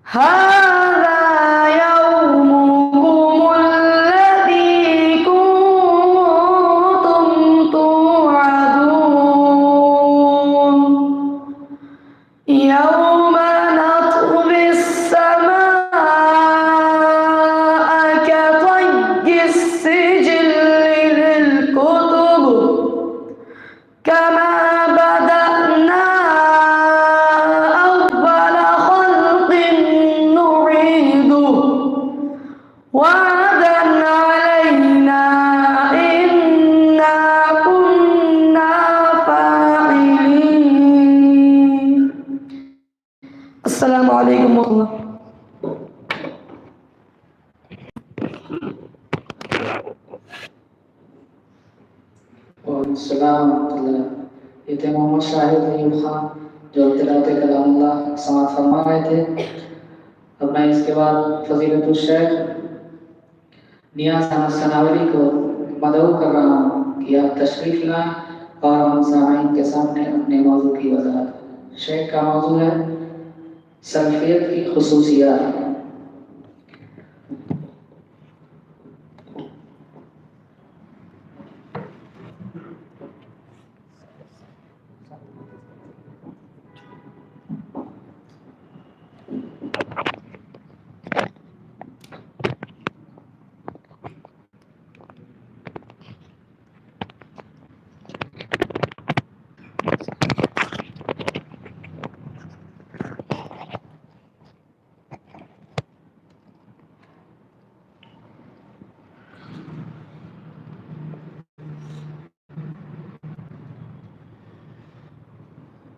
هذا يومكم الذي كنتم توعدون يوم نطوي السماء كطي السجل للكتب كما بدأنا أول خلق نعيده وعدا علينا إنا كنا فاعلين. السلام عليكم ورحمة الله. وعلیکم السلام ورحمۃ اللہ. یہ تھے محمد شاہد ایوب خان جو تلاوت کلام اللہ سماعت فرما رہے تھے. اب میں اس کے بعد فضیلت الشیخ نیاز احمد ثناوری کو مدعو کر رہا ہوں کہ آپ تشریف لائیں اور ہم سامعین کے سامنے اپنے موضوع کی وضاحت. شیخ کا موضوع ہے سلفیت کی خصوصیات.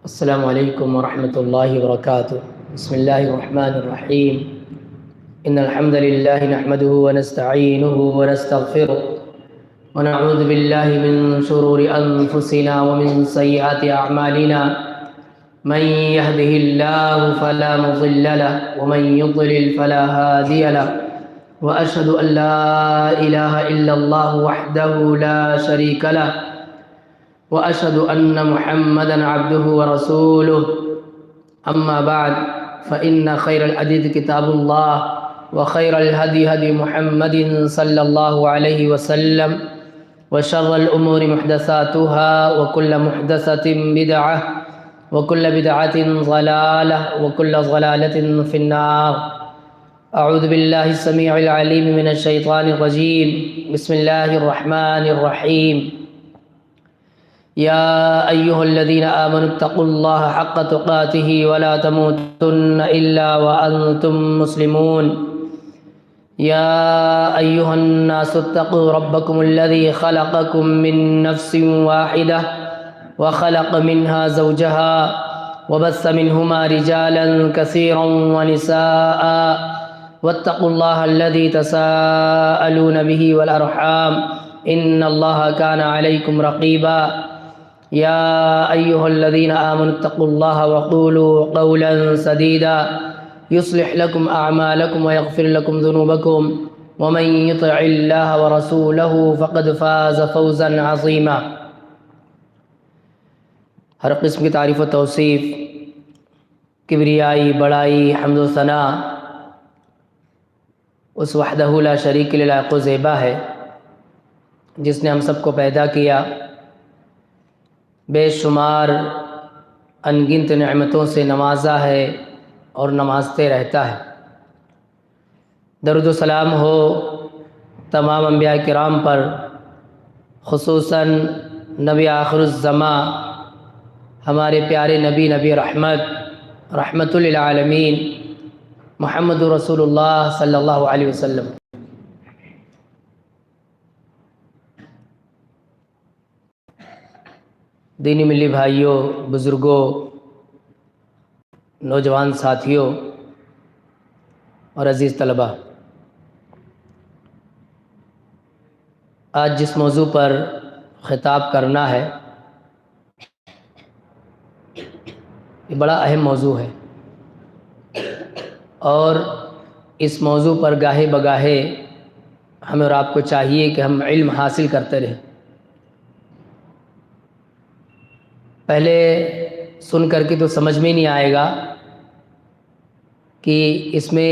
السلام علیکم ورحمۃ اللہ وبرکاتہ. بسم اللہ الرحمن الرحیم. ان الحمد للہ نحمده ونستعینه ونستغفره ونعوذ باللہ من شرور انفسنا ومن سیئات اعمالنا. من يهده الله فلا مضل له ومن يضلل فلا هادي له واشهد ان لا اله الا الله وحده لا شريك له وأشهد أن محمدًا عبده ورسوله. أما بعد فإن خير الحديث كتاب الله وخير الهدي هدي محمد صلى الله عليه وسلم وشر الأمور محدثاتها وكل محدثة بدعة وكل بدعة ضلالة وكل ضلالة في النار. أعوذ بالله السميع العليم من الشيطان الرجيم. بسم الله الرحمن الرحيم. يا أيها الذين آمنوا اتقوا الله حق تقاته ولا تموتن إلا وأنتم مسلمون. يا أيها الناس اتقوا ربكم الذي خلقكم من نفس واحدة وخلق منها زوجها وبث منهما رجالا كثيرا ونساء واتقوا الله الذي تساءلون به والأرحام إن الله كان عليكم رقيبا. يا أيها الذين آمنوا اتقوا الله وقولوا قولا سديدا يصلح لكم أعمالكم ويغفر لكم ذنوبكم ومن يطع الله ورسوله فقد فاز فوزا عظيما. ہر قسم کی تعریف و توصیف، کبریائی، بڑائی، حمد و ثنا اس وحدہ لا شریک له لائق و زیبا ہے جس نے ہم سب کو پیدا کیا، بے شمار انگنت نعمتوں سے نوازا ہے اور نوازتے رہتا ہے. درود و سلام ہو تمام انبیاء کرام پر، خصوصاً نبی آخر الزماں ہمارے پیارے نبی رحمت رحمت للعالمین محمد رسول اللہ صلی اللہ علیہ وسلم. دینی ملی بھائیوں، بزرگوں، نوجوان ساتھیوں اور عزیز طلبہ، آج جس موضوع پر خطاب کرنا ہے یہ بڑا اہم موضوع ہے، اور اس موضوع پر گاہے بگاہے ہمیں اور آپ کو چاہیے کہ ہم علم حاصل کرتے رہیں. پہلے سن کر کے تو سمجھ میں نہیں آئے گا کہ اس میں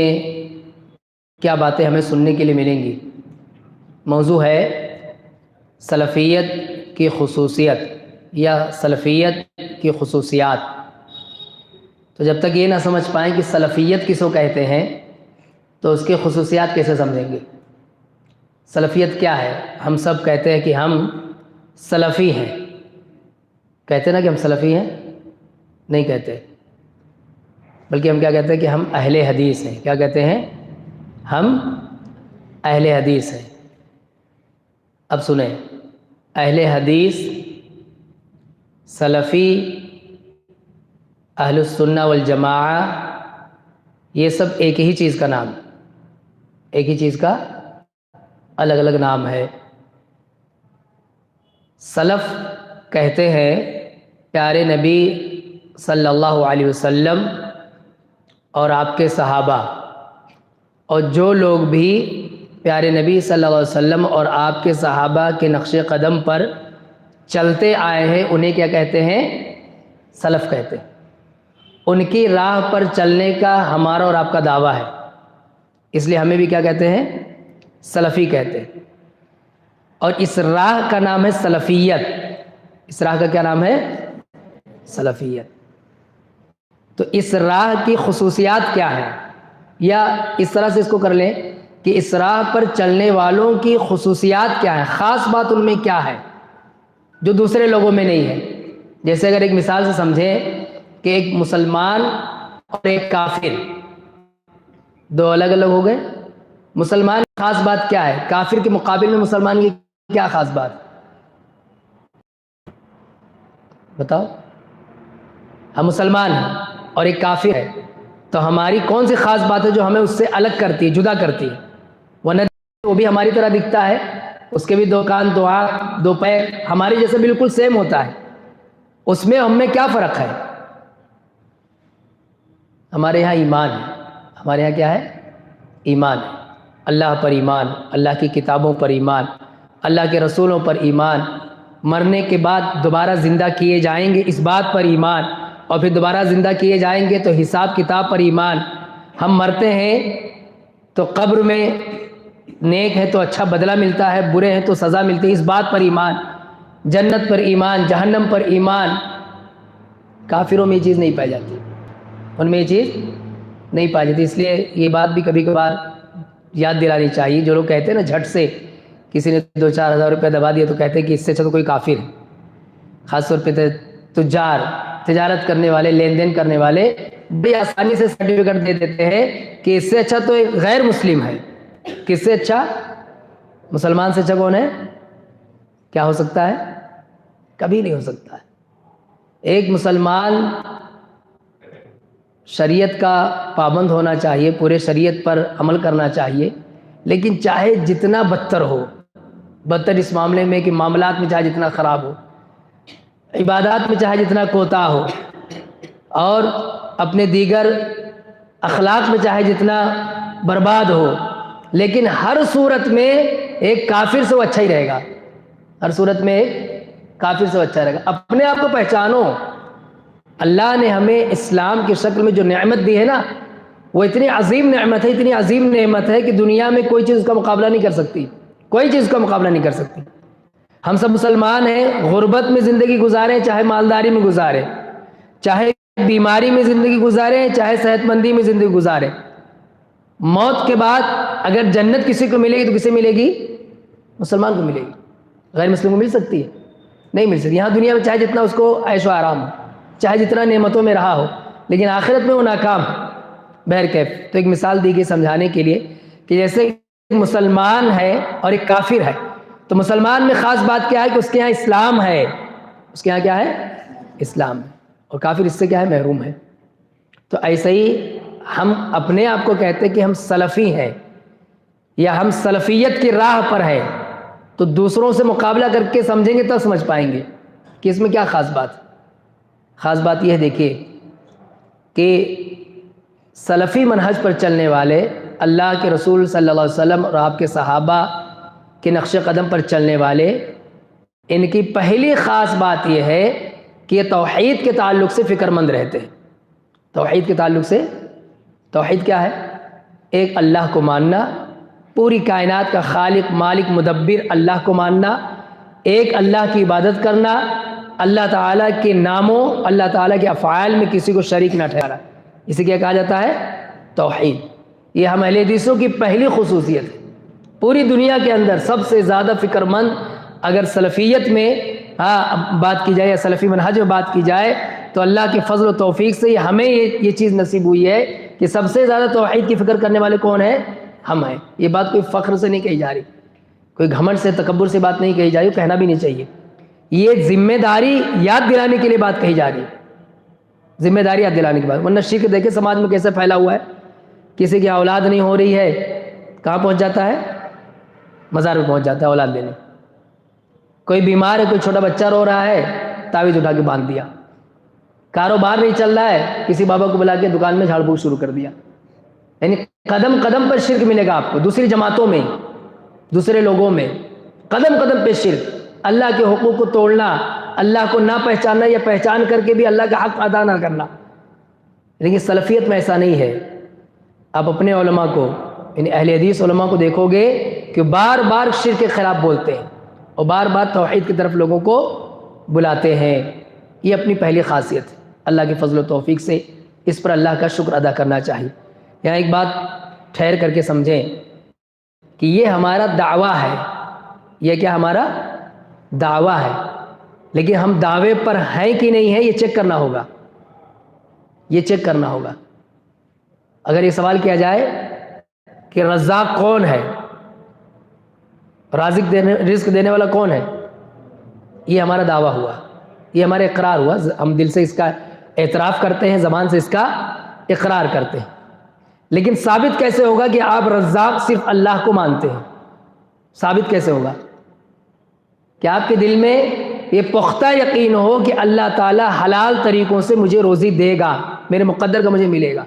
کیا باتیں ہمیں سننے کے لیے ملیں گی۔ موضوع ہے سلفیت کی خصوصیت یا سلفیت کی خصوصیات۔ تو جب تک یہ نہ سمجھ پائیں کہ سلفیت کس کو کہتے ہیں تو اس کی خصوصیات کیسے سمجھیں گے؟ سلفیت کیا ہے؟ ہم سب کہتے ہیں کہ ہم سلفی ہیں، کہتے ہیں نا کہ ہم سلفی ہیں؟ نہیں کہتے، بلکہ ہم کیا کہتے ہیں کہ ہم اہل حدیث ہیں۔ کیا کہتے ہیں؟ ہم اہل حدیث ہیں۔ اب سنیں، اہل حدیث، سلفی، اہل السنہ والجماعہ، یہ سب ایک ہی چیز کا نام، ایک ہی چیز کا الگ الگ نام ہے۔ سلف کہتے ہیں پیارے نبی صلی اللہ علیہ وسلم اور آپ کے صحابہ، اور جو لوگ بھی پیارے نبی صلی اللہ علیہ وسلم اور آپ کے صحابہ کے نقش قدم پر چلتے آئے ہیں، انہیں کیا کہتے ہیں؟ سلف کہتے ہیں۔ ان کی راہ پر چلنے کا ہمارا اور آپ کا دعویٰ ہے، اس لیے ہمیں بھی کیا کہتے ہیں؟ سلفی کہتے ہیں۔ اور اس راہ کا نام ہے سلفیت۔ اس راہ کا کیا نام ہے؟ سلفیت۔ تو اس راہ کی خصوصیات کیا ہیں؟ یا اس طرح سے اس کو کر لیں کہ اس راہ پر چلنے والوں کی خصوصیات کیا ہیں، خاص بات ان میں کیا ہے جو دوسرے لوگوں میں نہیں ہے۔ جیسے اگر ایک مثال سے سمجھیں کہ ایک مسلمان اور ایک کافر دو الگ الگ ہو گئے۔ مسلمان کی خاص بات کیا ہے؟ کافر کے مقابل میں مسلمان کی کیا خاص بات؟ بتاؤ۔ ہم مسلمان ہیں اور ایک کافر ہے، تو ہماری کون سی خاص بات ہے جو ہمیں اس سے الگ کرتی ہے، جدا کرتی ہے؟ وہ بھی ہماری طرح دکھتا ہے، اس کے بھی دو کان، دو آنکھ، دو پیر، ہمارے جیسے بالکل سیم ہوتا ہے۔ اس میں ہم میں کیا فرق ہے؟ ہمارے یہاں ایمان ہے۔ ہمارے یہاں کیا ہے؟ ایمان ہے۔ اللہ پر ایمان، اللہ کی کتابوں پر ایمان، اللہ کے رسولوں پر ایمان، مرنے کے بعد دوبارہ زندہ کیے جائیں گے اس بات پر ایمان، اور پھر دوبارہ زندہ کیے جائیں گے تو حساب کتاب پر ایمان۔ ہم مرتے ہیں تو قبر میں نیک ہے تو اچھا بدلہ ملتا ہے، برے ہیں تو سزا ملتی ہے، اس بات پر ایمان۔ جنت پر ایمان، جہنم پر ایمان۔ کافروں میں یہ چیز نہیں پائی جاتی، ان میں یہ چیز نہیں پائی جاتی۔ اس لیے یہ بات بھی کبھی کبھار یاد دلانی چاہیے۔ جو لوگ کہتے ہیں نا جھٹ سے کسی نے 2-4 ہزار روپے دبا دیا تو کہتے ہیں کہ اس سے اچھا تو کوئی کافر ہے۔ خاص طور پہ تجار، تجارت کرنے والے، لین دین کرنے والے بڑی آسانی سے سرٹیفکیٹ دے دیتے ہیں کہ اس سے اچھا تو ایک غیر مسلم ہے۔ کس سے اچھا؟ مسلمان سے اچھا کون ہے؟ کیا ہو سکتا ہے؟ کبھی نہیں ہو سکتا ہے۔ ایک مسلمان شریعت کا پابند ہونا چاہیے، پورے شریعت پر عمل کرنا چاہیے، لیکن چاہے جتنا بدتر ہو، بدتر اس معاملے میں کہ معاملات میں چاہے جتنا خراب ہو، عبادات میں چاہے جتنا کوتاہ ہو، اور اپنے دیگر اخلاق میں چاہے جتنا برباد ہو، لیکن ہر صورت میں ایک کافر سے وہ اچھا ہی رہے گا۔ ہر صورت میں ایک کافر سے وہ اچھا رہے گا۔ اپنے آپ کو پہچانو۔ اللہ نے ہمیں اسلام کی شکل میں جو نعمت دی ہے نا، وہ اتنی عظیم نعمت ہے، اتنی عظیم نعمت ہے کہ دنیا میں کوئی چیز اس کا مقابلہ نہیں کر سکتی، کوئی چیز کا مقابلہ نہیں کر سکتی۔ ہم سب مسلمان ہیں، غربت میں زندگی گزاریں چاہے مالداری میں گزاریں، چاہے بیماری میں زندگی گزاریں چاہے صحت مندی میں زندگی گزاریں، موت کے بعد اگر جنت کسی کو ملے گی تو کسے ملے گی؟ مسلمان کو ملے گی۔ غیر مسلم کو مل سکتی ہے؟ نہیں مل سکتی۔ یہاں دنیا میں چاہے جتنا اس کو عیش و آرام ہو، چاہے جتنا نعمتوں میں رہا ہو، لیکن آخرت میں وہ ناکام ہے۔ بہرکیف تو ایک مثال دی گئی سمجھانے کے لیے کہ جیسے ایک مسلمان ہے اور ایک کافر ہے، تو مسلمان میں خاص بات کیا ہے کہ اس کے یہاں اسلام ہے، اس کے یہاں کیا ہے؟ اسلام ہے، اور کافر اس سے کیا ہے؟ محروم ہے۔ تو ایسے ہی ہم اپنے آپ کو کہتے ہیں کہ ہم سلفی ہیں یا ہم سلفیت کی راہ پر ہیں، تو دوسروں سے مقابلہ کر کے سمجھیں گے تب سمجھ پائیں گے کہ اس میں کیا خاص بات ہے۔ خاص بات یہ ہے، دیکھیے کہ سلفی منہج پر چلنے والے، اللہ کے رسول صلی اللہ علیہ وسلم اور آپ کے صحابہ کے نقش قدم پر چلنے والے، ان کی پہلی خاص بات یہ ہے کہ یہ توحید کے تعلق سے فکر مند رہتے ہیں. توحید کے تعلق سے، توحید کیا ہے؟ ایک اللہ کو ماننا، پوری کائنات کا خالق مالک مدبر اللہ کو ماننا، ایک اللہ کی عبادت کرنا، اللہ تعالیٰ کے ناموں اللہ تعالیٰ کے افعال میں کسی کو شریک نہ ٹھہرانا. اسے کیا کہا جاتا ہے؟ توحید. یہ ہم اہل حدیثوں کی پہلی خصوصیت ہے. پوری دنیا کے اندر سب سے زیادہ فکر مند اگر سلفیت میں بات کی جائے یا سلفی منہج میں بات کی جائے تو اللہ کے فضل و توفیق سے ہمیں یہ چیز نصیب ہوئی ہے کہ سب سے زیادہ توحید کی فکر کرنے والے کون ہیں؟ ہم ہیں. یہ بات کوئی فخر سے نہیں کہی جا رہی، کوئی گھمنڈ سے تکبر سے بات نہیں کہی جا رہی، کہنا بھی نہیں چاہیے. یہ ذمہ داری یاد دلانے کے لیے بات کہی جا رہی ہے، ذمہ داری یاد دلانے کی بات. ورنہ شرک دیکھیں سماج میں کیسے پھیلا ہوا ہے. کسی کی اولاد نہیں ہو رہی ہے، کہاں پہنچ جاتا ہے؟ مزار میں پہنچ جاتا ہے اولاد لینے. کوئی بیمار ہے، کوئی چھوٹا بچہ رو رہا ہے، تعویذ اٹھا کے باندھ دیا. کاروبار نہیں چل رہا ہے، کسی بابا کو بلا کے دکان میں جھاڑ پھونک شروع کر دیا. یعنی قدم قدم پر شرک ملے گا آپ کو، دوسری جماعتوں میں، دوسرے لوگوں میں قدم قدم پہ شرک. اللہ کے حقوق کو توڑنا، اللہ کو نہ پہچاننا یا پہچان کر کے بھی اللہ کا حق ادا نہ کرنا. لیکن سلفیت میں ایسا نہیں ہے. آپ اپنے علماء کو، یعنی اہل حدیث علماء کو دیکھو گے کہ بار بار شرک کے خلاف بولتے ہیں اور بار بار توحید کی طرف لوگوں کو بلاتے ہیں. یہ اپنی پہلی خاصیت ہے. اللہ کے فضل و توفیق سے اس پر اللہ کا شکر ادا کرنا چاہیے. یہاں ایک بات ٹھہر کر کے سمجھیں کہ یہ ہمارا دعویٰ ہے. یہ کیا ہمارا دعویٰ ہے، لیکن ہم دعوے پر ہیں کہ نہیں ہیں یہ چیک کرنا ہوگا. یہ چیک کرنا ہوگا. اگر یہ سوال کیا جائے کہ رزاق کون ہے، رزق دینے والا کون ہے، یہ ہمارا دعویٰ ہوا، یہ ہمارا اقرار ہوا. ہم دل سے اس کا اعتراف کرتے ہیں، زبان سے اس کا اقرار کرتے ہیں. لیکن ثابت کیسے ہوگا کہ آپ رزاق صرف اللہ کو مانتے ہیں؟ ثابت کیسے ہوگا؟ کہ آپ کے دل میں یہ پختہ یقین ہو کہ اللہ تعالیٰ حلال طریقوں سے مجھے روزی دے گا، میرے مقدر کا مجھے ملے گا.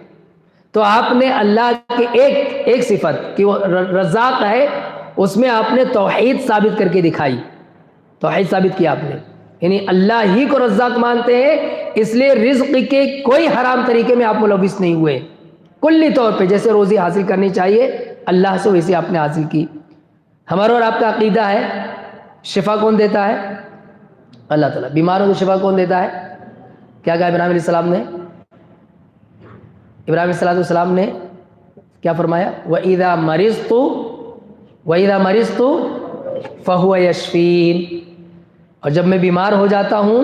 تو آپ نے اللہ کے ایک صفت کہ وہ رزاق ہے، اس میں آپ نے توحید ثابت کر کے دکھائی. توحید ثابت کیا آپ نے، یعنی اللہ ہی کو رزاق مانتے ہیں، اس لیے رزق کے کوئی حرام طریقے میں آپ ملوث نہیں ہوئے. کلی طور پہ جیسے روزی حاصل کرنی چاہیے اللہ سے ویسے آپ نے حاصل کی. ہمارا اور آپ کا عقیدہ ہے شفا کون دیتا ہے؟ اللہ تعالیٰ. بیماروں کو شفا کون دیتا ہے؟ کیا کہا ابراہیم علیہ السلام نے؟ ابراہیم علیہ السلام نے کیا فرمایا؟ وَإِذَا مَرِضْتُ فَهُوَ يَشْفِينِ. اور جب میں بیمار ہو جاتا ہوں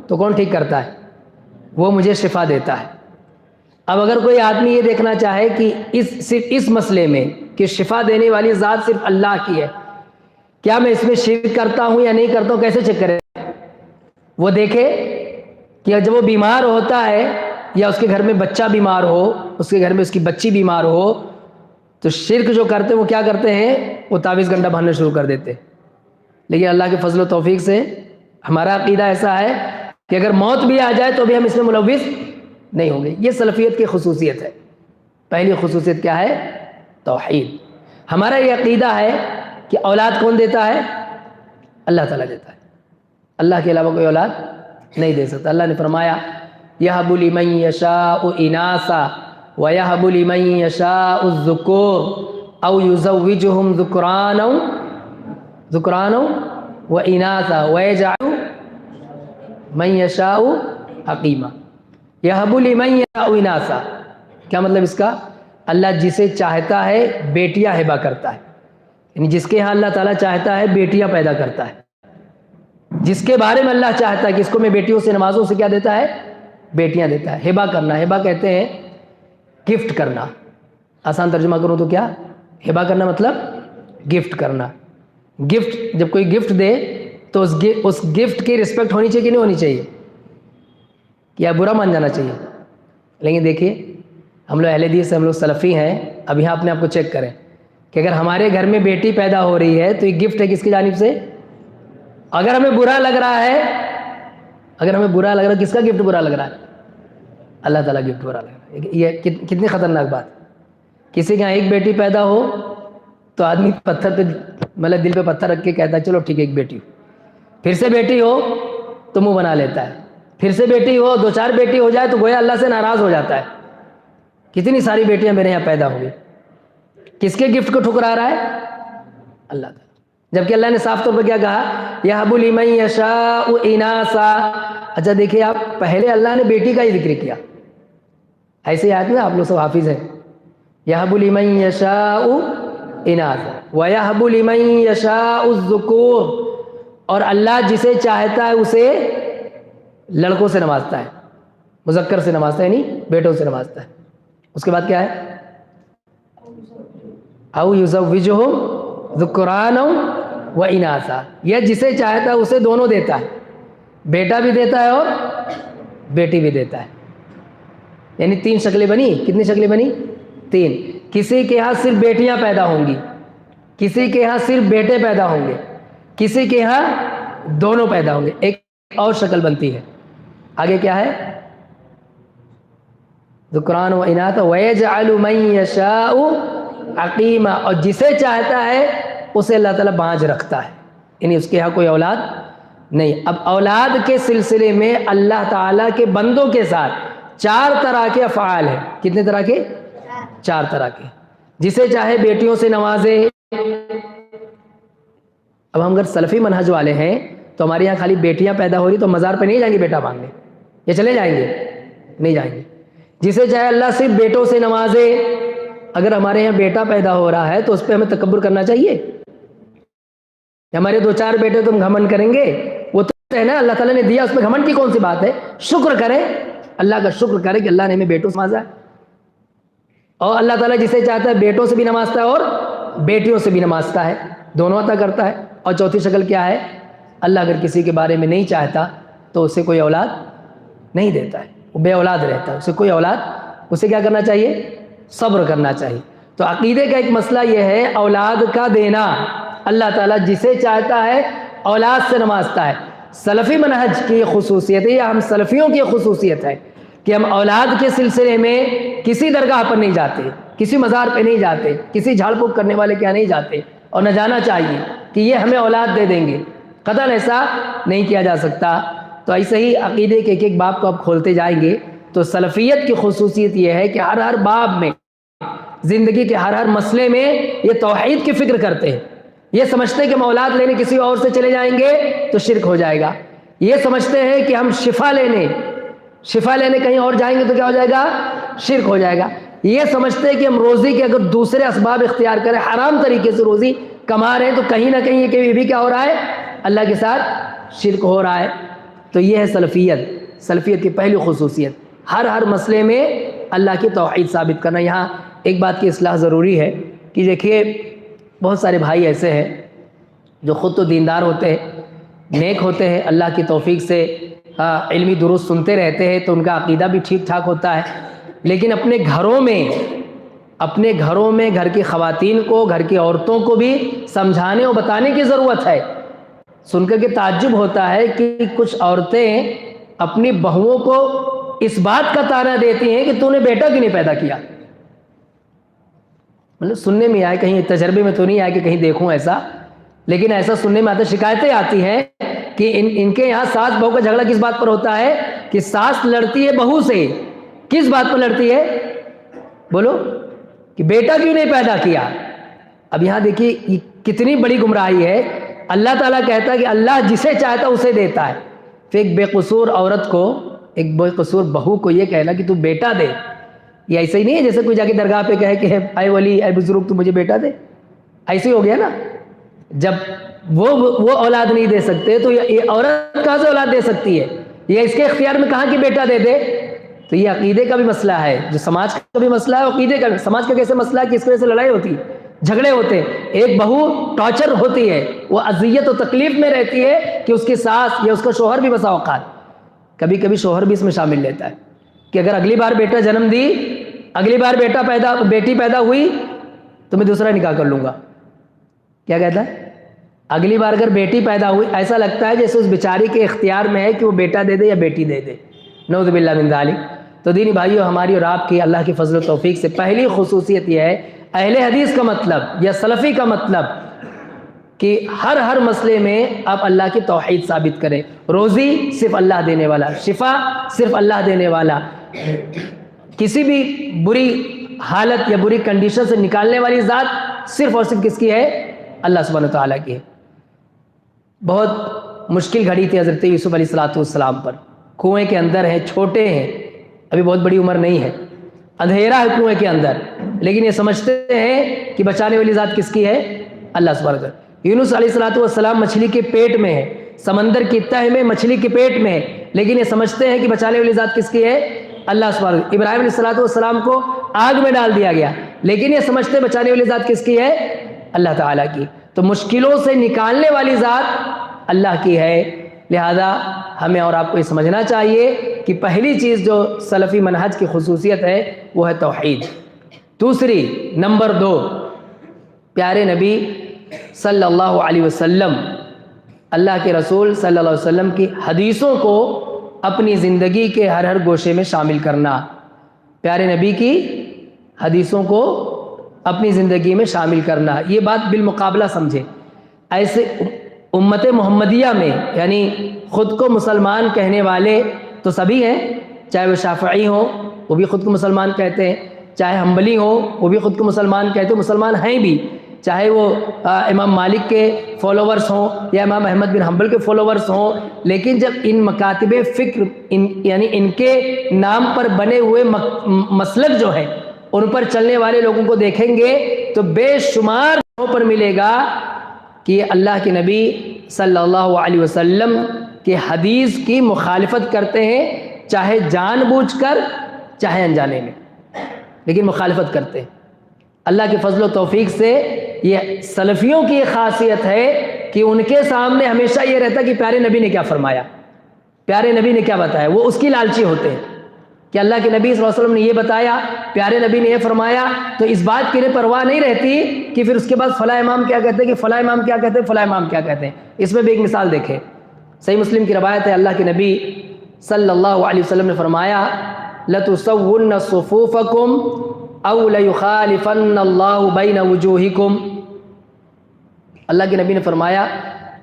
تو کون ٹھیک کرتا ہے؟ وہ مجھے شفا دیتا ہے. اب اگر کوئی آدمی یہ دیکھنا چاہے کہ صرف اس مسئلے میں کہ شفا دینے والی ذات صرف اللہ کی ہے، کیا میں اس میں شرک کرتا ہوں یا نہیں کرتا ہوں، کیسے چیک کرے؟ وہ دیکھے کہ جب وہ بیمار ہوتا ہے یا اس کے گھر میں بچہ بیمار ہو، اس کے گھر میں اس کی بچی بیمار ہو، تو شرک جو کرتے ہیں وہ کیا کرتے ہیں؟ وہ تعویذ گنڈا باندھنا شروع کر دیتے. لیکن اللہ کے فضل و توفیق سے ہمارا عقیدہ ایسا ہے کہ اگر موت بھی آ جائے تو بھی ہم اس میں ملوث نہیں ہوں گے. یہ سلفیت کی خصوصیت ہے. پہلی خصوصیت کیا ہے؟ توحید. ہمارا یہ عقیدہ ہے کہ اولاد کون دیتا ہے؟ اللہ تعالیٰ دیتا ہے. اللہ کے علاوہ کوئی اولاد نہیں دے سکتا. اللہ نے فرمایا یَهَبُ لِمَن يَشَاءُ إِنَاثًا وَيَهَبُ لِمَن يَشَاءُ الذُّكُورَ أَوْ يُزَوِّجُهُمْ ذُكْرَانًا وَإِنَاثًا وَيَجْعَلُ مَن يَشَاءُ عَقِيمًا. یَهَبُ لِمَن يَشَاءُ إِنَاثًا کیا مطلب اس کا؟ اللہ جسے چاہتا ہے بیٹیاں ہبہ کرتا ہے. یعنی جس کے ہاں اللہ تعالیٰ چاہتا ہے بیٹیاں پیدا کرتا ہے. جس کے بارے میں اللہ چاہتا ہے کہ اس کو میں بیٹیوں سے نوازوں سے کیا دیتا ہے؟ بیٹیاں دیتا ہے. ہبہ کرنا، ہبہ کہتے ہیں گفٹ کرنا. آسان ترجمہ کروں تو کیا؟ ہبہ کرنا مطلب گفٹ کرنا. گفٹ جب کوئی گفٹ دے تو اس گفٹ کی رسپیکٹ ہونی چاہیے کہ نہیں ہونی چاہیے؟ یا برا مان جانا چاہیے؟ لیکن دیکھیے ہم لوگ اہل حدیث سے، ہم لوگ سلفی ہیں. اب یہاں اپنے آپ کو چیک کریں کہ اگر ہمارے گھر میں بیٹی پیدا ہو رہی ہے تو یہ گفٹ ہے کس کی جانب سے؟ اگر ہمیں برا لگ رہا ہے، اگر ہمیں برا لگ رہا ہے، کس کا گفٹ برا لگ رہا ہے؟ اللہ تعالیٰ گفٹ برا لگ رہا ہے. یہ کتنی خطرناک بات. کسی کے یہاں ایک بیٹی پیدا ہو تو آدمی پتھر پہ مطلب دل پہ پتھر رکھ کے کہتا ہے چلو ٹھیک ہے ایک بیٹی ہو. پھر سے بیٹی ہو تو منہ بنا لیتا ہے پھر سے بیٹی ہو، 2-4 بیٹی ہو جائے تو گویا اللہ سے ناراض ہو جاتا ہے. کتنی ساری بیٹیاں میرے یہاں پیدا ہوئی، کس کے گفٹ کو ٹھکرا رہا ہے؟ اللہ تعالیٰ. جبکہ اللہ نے صاف طور پر کیا کہا؟ یَهَبُ لِمَن يَشَاءُ إِنَاثًا. اچھا دیکھیے آپ، پہلے اللہ نے بیٹی کا ہی ذکر کیا. ایسے آیت میں آپ لوگ سب حافظ ہیں. یَهَبُ لِمَن يَشَاءُ إِنَاثًا وَيَهَبُ لِمَن يَشَاءُ الذُّكُورَ. اور اللہ جسے چاہتا ہے اسے لڑکوں سے نوازتا ہے، مذکر سے نوازتا ہے، یعنی بیٹوں سے نوازتا ہے. اس کے بعد کیا ہے؟ أَوْ يُزَوِّجُهُمْ ذُكْرَانًا وَإِنَاثًا. یہ جسے چاہتا ہے اسے دونوں دیتا ہے، بیٹا بھی دیتا ہے اور بیٹی بھی دیتا ہے. یعنی 3 شکلیں بنی. کتنی شکلیں بنی؟ 3. کسی کے ہاں صرف بیٹیاں پیدا ہوں گی، کسی کے ہاں صرف بیٹے پیدا ہوں گے، کسی کے ہاں دونوں پیدا ہوں گے. ایک اور شکل بنتی ہے. آگے کیا ہے؟ ذکران و اناثا وَيَجْعَلُ مَن يَشَاءُ عَقِيمًا. اور جسے چاہتا ہے اسے اللہ تعالیٰ بانجھ رکھتا ہے، یعنی اس کے ہاں کوئی اولاد نہیں. اب اولاد کے سلسلے میں اللہ تعالیٰ کے بندوں کے ساتھ 4 طرح کے افعال ہیں. کتنے طرح کے؟ 4 طرح کے. جسے چاہے بیٹیوں سے نوازے. اب ہم اگر سلفی منہج والے ہیں تو ہمارے یہاں خالی بیٹیاں پیدا ہو رہی تو مزار پہ نہیں جائیں گے بیٹا مانگنے، یہ چلے جائیں گے؟ نہیں جائیں گے. جسے چاہے اللہ صرف بیٹوں سے نوازے. اگر ہمارے یہاں بیٹا پیدا ہو رہا ہے تو اس پہ ہمیں تکبر کرنا چاہیے؟ ہمارے 2-4 بیٹے تم گھمنڈ کریں گے؟ وہ تو ہے نا اللہ تعالیٰ نے دیا، اس میں گھمنڈ کی کون سی بات ہے؟ شکر کریں، اللہ کا شکر کریں کہ اللہ نے ہمیں بیٹوں سے نوازا ہے. اور اللہ تعالیٰ جسے چاہتا ہے بیٹوں سے بھی نوازتا ہے اور بیٹیوں سے بھی نوازتا ہے، دونوں عطا کرتا ہے. اور چوتھی شکل کیا ہے؟ اللہ اگر کسی کے بارے میں نہیں چاہتا تو اسے کوئی اولاد نہیں دیتا ہے، وہ بے اولاد رہتا ہے، اسے کوئی اولاد. اسے کیا کرنا چاہیے؟ صبر کرنا چاہیے. تو عقیدے کا ایک مسئلہ یہ ہے اولاد کا دینا. اللہ تعالیٰ جسے چاہتا ہے اولاد سے نوازتا ہے. سلفی منہج کی خصوصیت ہے، یا ہم سلفیوں کی خصوصیت ہے کہ ہم اولاد کے سلسلے میں کسی درگاہ پر نہیں جاتے، کسی مزار پہ نہیں جاتے، کسی جھاڑ پھونک کرنے والے کے یہاں نہیں جاتے، اور نہ جانا چاہیے کہ یہ ہمیں اولاد دے دیں گے. قطعاً ایسا نہیں کیا جا سکتا. تو ایسے ہی عقیدے کے ایک باب کو آپ کھولتے جائیں گے تو سلفیت کی خصوصیت یہ ہے کہ ہر باب میں، زندگی کے ہر مسئلے میں یہ توحید کی فکر کرتے ہیں. یہ سمجھتے ہیں کہ ہم اولاد لینے کسی اور سے چلے جائیں گے تو شرک ہو جائے گا. یہ سمجھتے ہیں کہ ہم شفا لینے کہیں اور جائیں گے تو کیا ہو جائے گا؟ شرک ہو جائے گا. یہ سمجھتے ہیں کہ ہم روزی کے اگر دوسرے اسباب اختیار کریں، حرام طریقے سے روزی کما رہے ہیں تو کہیں نہ کہیں یہ بھی کیا ہو رہا ہے؟ اللہ کے ساتھ شرک ہو رہا ہے. تو یہ ہے سلفیت کی پہلی خصوصیت، ہر مسئلے میں اللہ کی توحید ثابت کرنا. یہاں ایک بات کی اصلاح ضروری ہے کہ دیکھیے بہت سارے بھائی ایسے ہیں جو خود تو دیندار ہوتے ہیں، نیک ہوتے ہیں، اللہ کی توفیق سے علمی دروس سنتے رہتے ہیں تو ان کا عقیدہ بھی ٹھیک ٹھاک ہوتا ہے، لیکن اپنے گھروں میں گھر کی خواتین کو، گھر کی عورتوں کو بھی سمجھانے اور بتانے کی ضرورت ہے. سن کر کے تعجب ہوتا ہے کہ کچھ عورتیں اپنی بہوؤں کو اس بات کا طعنہ دیتی ہیں کہ تو نے بیٹا کیوں نہیں پیدا کیا. مطلب سننے میں آئے، کہیں تجربے میں تو نہیں آئے کہ کہیں دیکھوں ایسا، لیکن ایسا سننے میں آتا، شکایتیں آتی ہیں کہ ان کے یہاں ساس بہو کا جھگڑا کس بات پر ہوتا ہے کہ ساس لڑتی ہے بہو سے. کس بات پر لڑتی ہے؟ بولو، کہ بیٹا کیوں نہیں پیدا کیا. اب یہاں دیکھیے یہ کتنی بڑی گمراہی ہے. اللہ تعالیٰ کہتا ہے کہ اللہ جسے چاہتا اسے دیتا ہے. پھر ایک بے قصور عورت کو، ایک بے قصور بہو کو یہ کہنا کہ تو بیٹا دے، یہ ایسا ہی نہیں ہے جیسے کوئی جا کے درگاہ پہ کہے کہ اے ولی، اے بزرگ، تو مجھے بیٹا دے. ایسے ہی ہو گیا نا. جب وہ اولاد نہیں دے سکتے تو یہ عورت کہاں سے اولاد دے سکتی ہے؟ یہ اس کے اختیار میں کہاں کہ بیٹا دے دے. تو یہ عقیدے کا بھی مسئلہ ہے، جو سماج کا بھی مسئلہ ہے، عقیدے کا بھی. سماج کا کیسے مسئلہ ہے کہ اس کی وجہ سے لڑائی ہوتی ہے، جھگڑے ہوتے ہیں. ایک بہو ٹارچر ہوتی ہے، وہ اذیت و تکلیف میں رہتی ہے کہ اس کی ساس یا اس کا شوہر بھی بسا اوقات، کبھی شوہر بھی اس میں شامل لیتا ہے کہ اگر اگلی بار بیٹا جنم دی، اگلی بار بیٹی پیدا ہوئی تو میں دوسرا نکاح کر لوں گا. کیا کہتا ہے؟ اگلی بار اگر بیٹی پیدا ہوئی، ایسا لگتا ہے جیسے اس بیچاری کے اختیار میں ہے کہ وہ بیٹا دے دے یا بیٹی دے دے. نعوذ باللہ من ذالک. تو دینی بھائیو، ہماری اور آپ کی اللہ کی فضل و توفیق سے پہلی خصوصیت یہ ہے، اہل حدیث کا مطلب یا سلفی کا مطلب کہ ہر مسئلے میں آپ اللہ کی توحید ثابت کریں. روزی صرف اللہ دینے والا، شفا صرف اللہ دینے والا، کسی بھی بری حالت یا بری کنڈیشن سے نکالنے والی ذات صرف اور صرف کس کی ہے؟ اللہ سبحانہ وتعالیٰ کی ہے. بہت مشکل گھڑی تھی حضرت یوسف علیہ السلام پر. کنویں کے اندر ہیں، چھوٹے ہیں، ابھی بہت بڑی عمر نہیں ہے، اندھیرا ہے کنویں کے اندر، لیکن یہ سمجھتے ہیں کہ بچانے والی ذات کس کی ہے؟ اللہ سبحانہ وتعالیٰ. یونس علیہ السلام مچھلی کے پیٹ میں ہے، سمندر کی تہ میں مچھلی کے پیٹ میں ہے، لیکن یہ سمجھتے ہیں کہ بچانے والی ذات کس کی ہے؟ اللہ سبحانہ وتعالیٰ. ابراہیم علیہ السلام کو آگ میں ڈال دیا گیا، لیکن یہ سمجھتے ہیں بچانے والی ذات کس کی ہے؟ اللہ تعالیٰ کی. تو مشکلوں سے نکالنے والی ذات اللہ کی ہے. لہذا ہمیں اور آپ کو یہ سمجھنا چاہیے کہ پہلی چیز جو سلفی منہج کی خصوصیت ہے وہ ہے توحید. دوسری، نمبر 2، پیارے نبی صلی اللہ علیہ وسلم، اللہ کے رسول صلی اللہ علیہ وسلم کی حدیثوں کو اپنی زندگی کے ہر گوشے میں شامل کرنا. پیارے نبی کی حدیثوں کو اپنی زندگی میں شامل کرنا، یہ بات بالمقابلہ سمجھے. ایسے امت محمدیہ میں، یعنی خود کو مسلمان کہنے والے تو سبھی ہیں، چاہے وہ شافعی ہوں وہ بھی خود کو مسلمان کہتے ہیں، چاہے حنبلی ہوں وہ بھی خود کو مسلمان کہتے ہیں، مسلمان ہیں بھی، چاہے وہ امام مالک کے فالوورز ہوں یا امام احمد بن حنبل کے فالوورز ہوں. لیکن جب ان مکاتب فکر یعنی ان کے نام پر بنے ہوئے مسلک جو ہے ان پر چلنے والے لوگوں کو دیکھیں گے تو بے شمار پر ملے گا کہ اللہ کے نبی صلی اللہ علیہ وسلم کے حدیث کی مخالفت کرتے ہیں، چاہے جان بوجھ کر چاہے انجانے میں، لیکن مخالفت کرتے ہیں. اللہ کے فضل و توفیق سے یہ سلفیوں کی ایک خاصیت ہے کہ ان کے سامنے ہمیشہ یہ رہتا کہ پیارے نبی نے کیا فرمایا، پیارے نبی نے کیا بتایا. وہ اس کی لالچی ہوتے ہیں کہ اللہ کے نبی صلی اللہ علیہ وسلم نے یہ بتایا، پیارے نبی نے یہ فرمایا، تو اس بات کی پرواہ نہیں رہتی کہ پھر اس کے بعد فلاں امام کیا کہتے ہیں، کہ فلاں امام کیا کہتے ہیں، فلاں امام کیا کہتے ہیں. اس میں بھی ایک مثال دیکھیں. صحیح مسلم کی روایت ہے، اللہ کے نبی صلی اللہ علیہ وسلم نے فرمایا لَتُسَوُّنَّ صُفُوفَكُمْ أَوْ لَيُخَالِفَنَّ اللَّهُ بَيْنَ وُجُوهِكُمْ. اللہ کے نبی نے فرمایا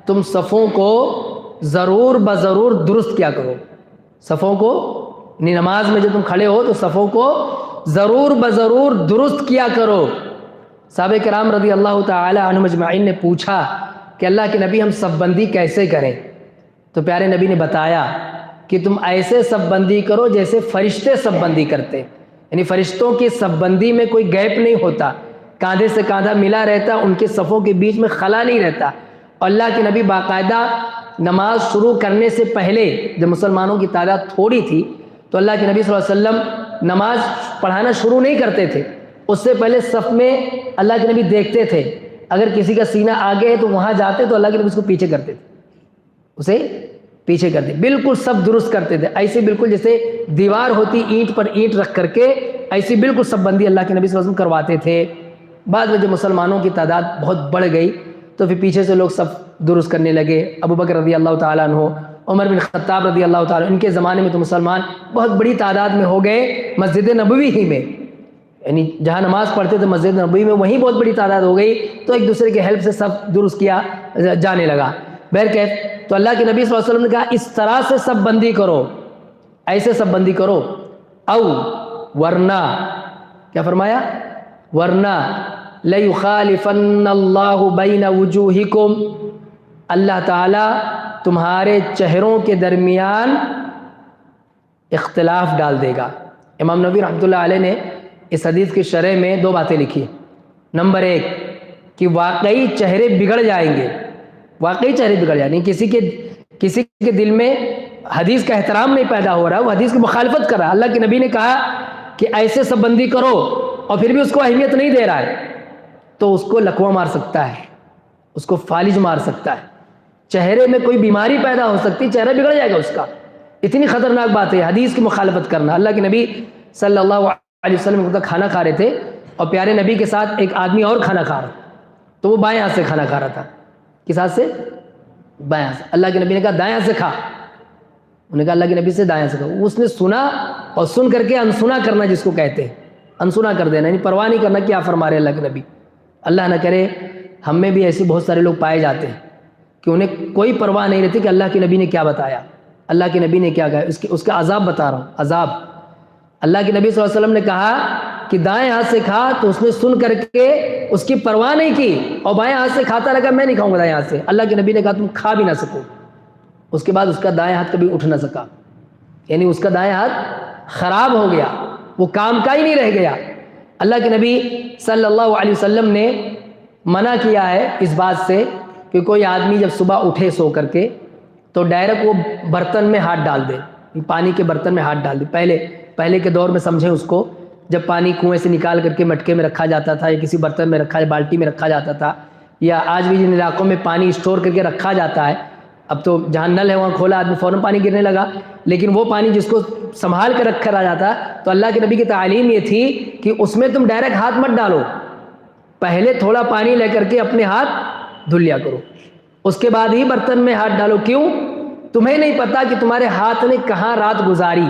تم صفوں کو ضرور بضرور درست کیا کرو. صفوں کو نماز میں جب تم کھڑے ہو تو صفوں کو ضرور بضرور درست کیا کرو. صحابہ کرام رضی اللہ تعالی عنہم اجمعین نے پوچھا کہ اللہ کے نبی ہم صف بندی کیسے کریں؟ تو پیارے نبی نے بتایا کہ تم ایسے صف بندی کرو جیسے فرشتے صف بندی کرتے، یعنی فرشتوں کی صف بندی میں کوئی گیپ نہیں ہوتا، کاندھے سے کاندھا ملا رہتا، ان کے صفوں کے بیچ میں خلا نہیں رہتا. اور اللہ کے نبی باقاعدہ نماز شروع کرنے سے پہلے جب مسلمانوں کی تعداد تھوڑی تھی تو اللہ کے نبی صلی اللہ علیہ وسلم نماز پڑھانا شروع نہیں کرتے تھے. اس سے پہلے صف میں اللہ کے نبی دیکھتے تھے، اگر کسی کا سینہ آگے ہے تو وہاں جاتے تو اللہ کے نبی اس کو پیچھے کرتے تھے، اسے پیچھے کرتے، بالکل سب درست کرتے تھے. ایسے بالکل جیسے دیوار ہوتی اینٹ پر اینٹ رکھ کر کے، ایسی بالکل سب بندی اللہ کے نبی صلی اللہ علیہ وسلم کرواتے تھے. بعد میں جب مسلمانوں کی تعداد بہت بڑھ گئی تو پھر پیچھے سے لوگ صف درست کرنے لگے. ابو بکر رضی اللہ تعالیٰ عنہ، عمر بن خطاب رضی اللہ تعالیٰ، ان کے زمانے میں تو مسلمان بہت بڑی تعداد میں ہو گئے. مسجد نبوی ہی میں، یعنی جہاں نماز پڑھتے تھے مسجد نبوی میں، وہیں بہت بڑی تعداد ہو گئی، تو ایک دوسرے کے ہیلپ سے صف درست کیا جانے لگا. بہرکیف تو اللہ کے نبی صلی اللہ علیہ وسلم نے کہا اس طرح سے صف بندی کرو، ایسے صف بندی کرو. او ورنہ کیا فرمایا؟ ورنہ لَيُخَالِفَنَّ اللَّهُ بَيْنَ وُجُوهِكُمْ، اللہ تعالیٰ تمہارے چہروں کے درمیان اختلاف ڈال دے گا. امام نووی رحمۃ اللہ علیہ نے اس حدیث کی شرح میں 2 باتیں لکھی. نمبر 1 کہ واقعی چہرے بگڑ جائیں گے، واقعی چہرے بگڑ جائیں گے. کسی کے دل میں حدیث کا احترام نہیں پیدا ہو رہا، وہ حدیث کی مخالفت کر رہا. اللہ کے نبی نے کہا کہ ایسے سب بندی کرو اور پھر بھی اس کو اہمیت نہیں دے رہا ہے، تو اس کو لکوہ مار سکتا ہے، اس کو فالج مار سکتا ہے، چہرے میں کوئی بیماری پیدا ہو سکتی، چہرہ بگڑ جائے گا اس کا. اتنی خطرناک بات ہے حدیث کی مخالفت کرنا. اللہ کے نبی صلی اللہ علیہ وسلم کھانا کھا رہے تھے اور پیارے نبی کے ساتھ ایک آدمی اور کھانا کھا رہا، تو وہ بائیں ہاتھ سے کھانا کھا رہا تھا. کس ہاتھ سے؟ بائیں ہاتھ سے. اللہ کے نبی نے کہا دائیں ہاتھ سے کھا، انہوں نے کہا اللہ کے نبی سے دائیں ہاتھ سے کھا. اس نے سنا اور سن کر کے انسنا کرنا، جس کو کہتے ہیں انسنا کر دینا، یعنی پرواہ نہیں کرنا کیا فرما رہے اللہ کے نبی. اللہ نہ کرے ہم میں بھی ایسے بہت سارے لوگ پائے جاتے ہیں کہ انہیں کوئی پرواہ نہیں رہتی کہ اللہ کے نبی نے کیا بتایا، اللہ کے نبی نے کیا کہا، اس کا عذاب بتا رہا ہوں، عذاب۔ اللہ کے نبی صلی اللہ علیہ وسلم نے کہا کہ دائیں ہاتھ سے کھا، تو اس نے سن کر کے اس کی پرواہ نہیں کی اور بائیں ہاتھ سے کھاتا رہا، میں نہیں کھاؤں گا دائیں ہاتھ سے۔ اللہ کے نبی نے کہا تم کھا بھی نہ سکو، اس کے بعد اس کا دائیں ہاتھ کبھی اٹھ نہ سکا، یعنی اس کا دائیں ہاتھ خراب ہو گیا، وہ کام کا ہی نہیں رہ گیا۔ اللہ کے نبی صلی اللہ علیہ وسلم نے منع کیا ہے اس بات سے کہ کوئی آدمی جب صبح اٹھے سو کر کے تو ڈائریکٹ وہ برتن میں ہاتھ ڈال دے، پانی کے برتن میں ہاتھ ڈال دے۔ پہلے کے دور میں سمجھیں اس کو، جب پانی کنویں سے نکال کر کے مٹکے میں رکھا جاتا تھا یا کسی برتن میں رکھا، بالٹی میں رکھا جاتا تھا، یا آج بھی جن علاقوں میں پانی اسٹور کر کے رکھا جاتا ہے، اب تو جہاں نل ہے وہاں کھولا آدمی فوراً پانی گرنے لگا، لیکن وہ پانی جس کو سنبھال کر رکھا رہا جاتا، تو اللہ کے نبی کی تعلیم یہ تھی کہ اس میں تم ڈائریکٹ ہاتھ مت ڈالو، پہلے تھوڑا پانی لے کر کے اپنے ہاتھ دھل لیا کرو، اس کے بعد ہی برتن میں ہاتھ ڈالو۔ کیوں؟ تمہیں نہیں پتا کہ تمہارے ہاتھ نے کہاں رات گزاری،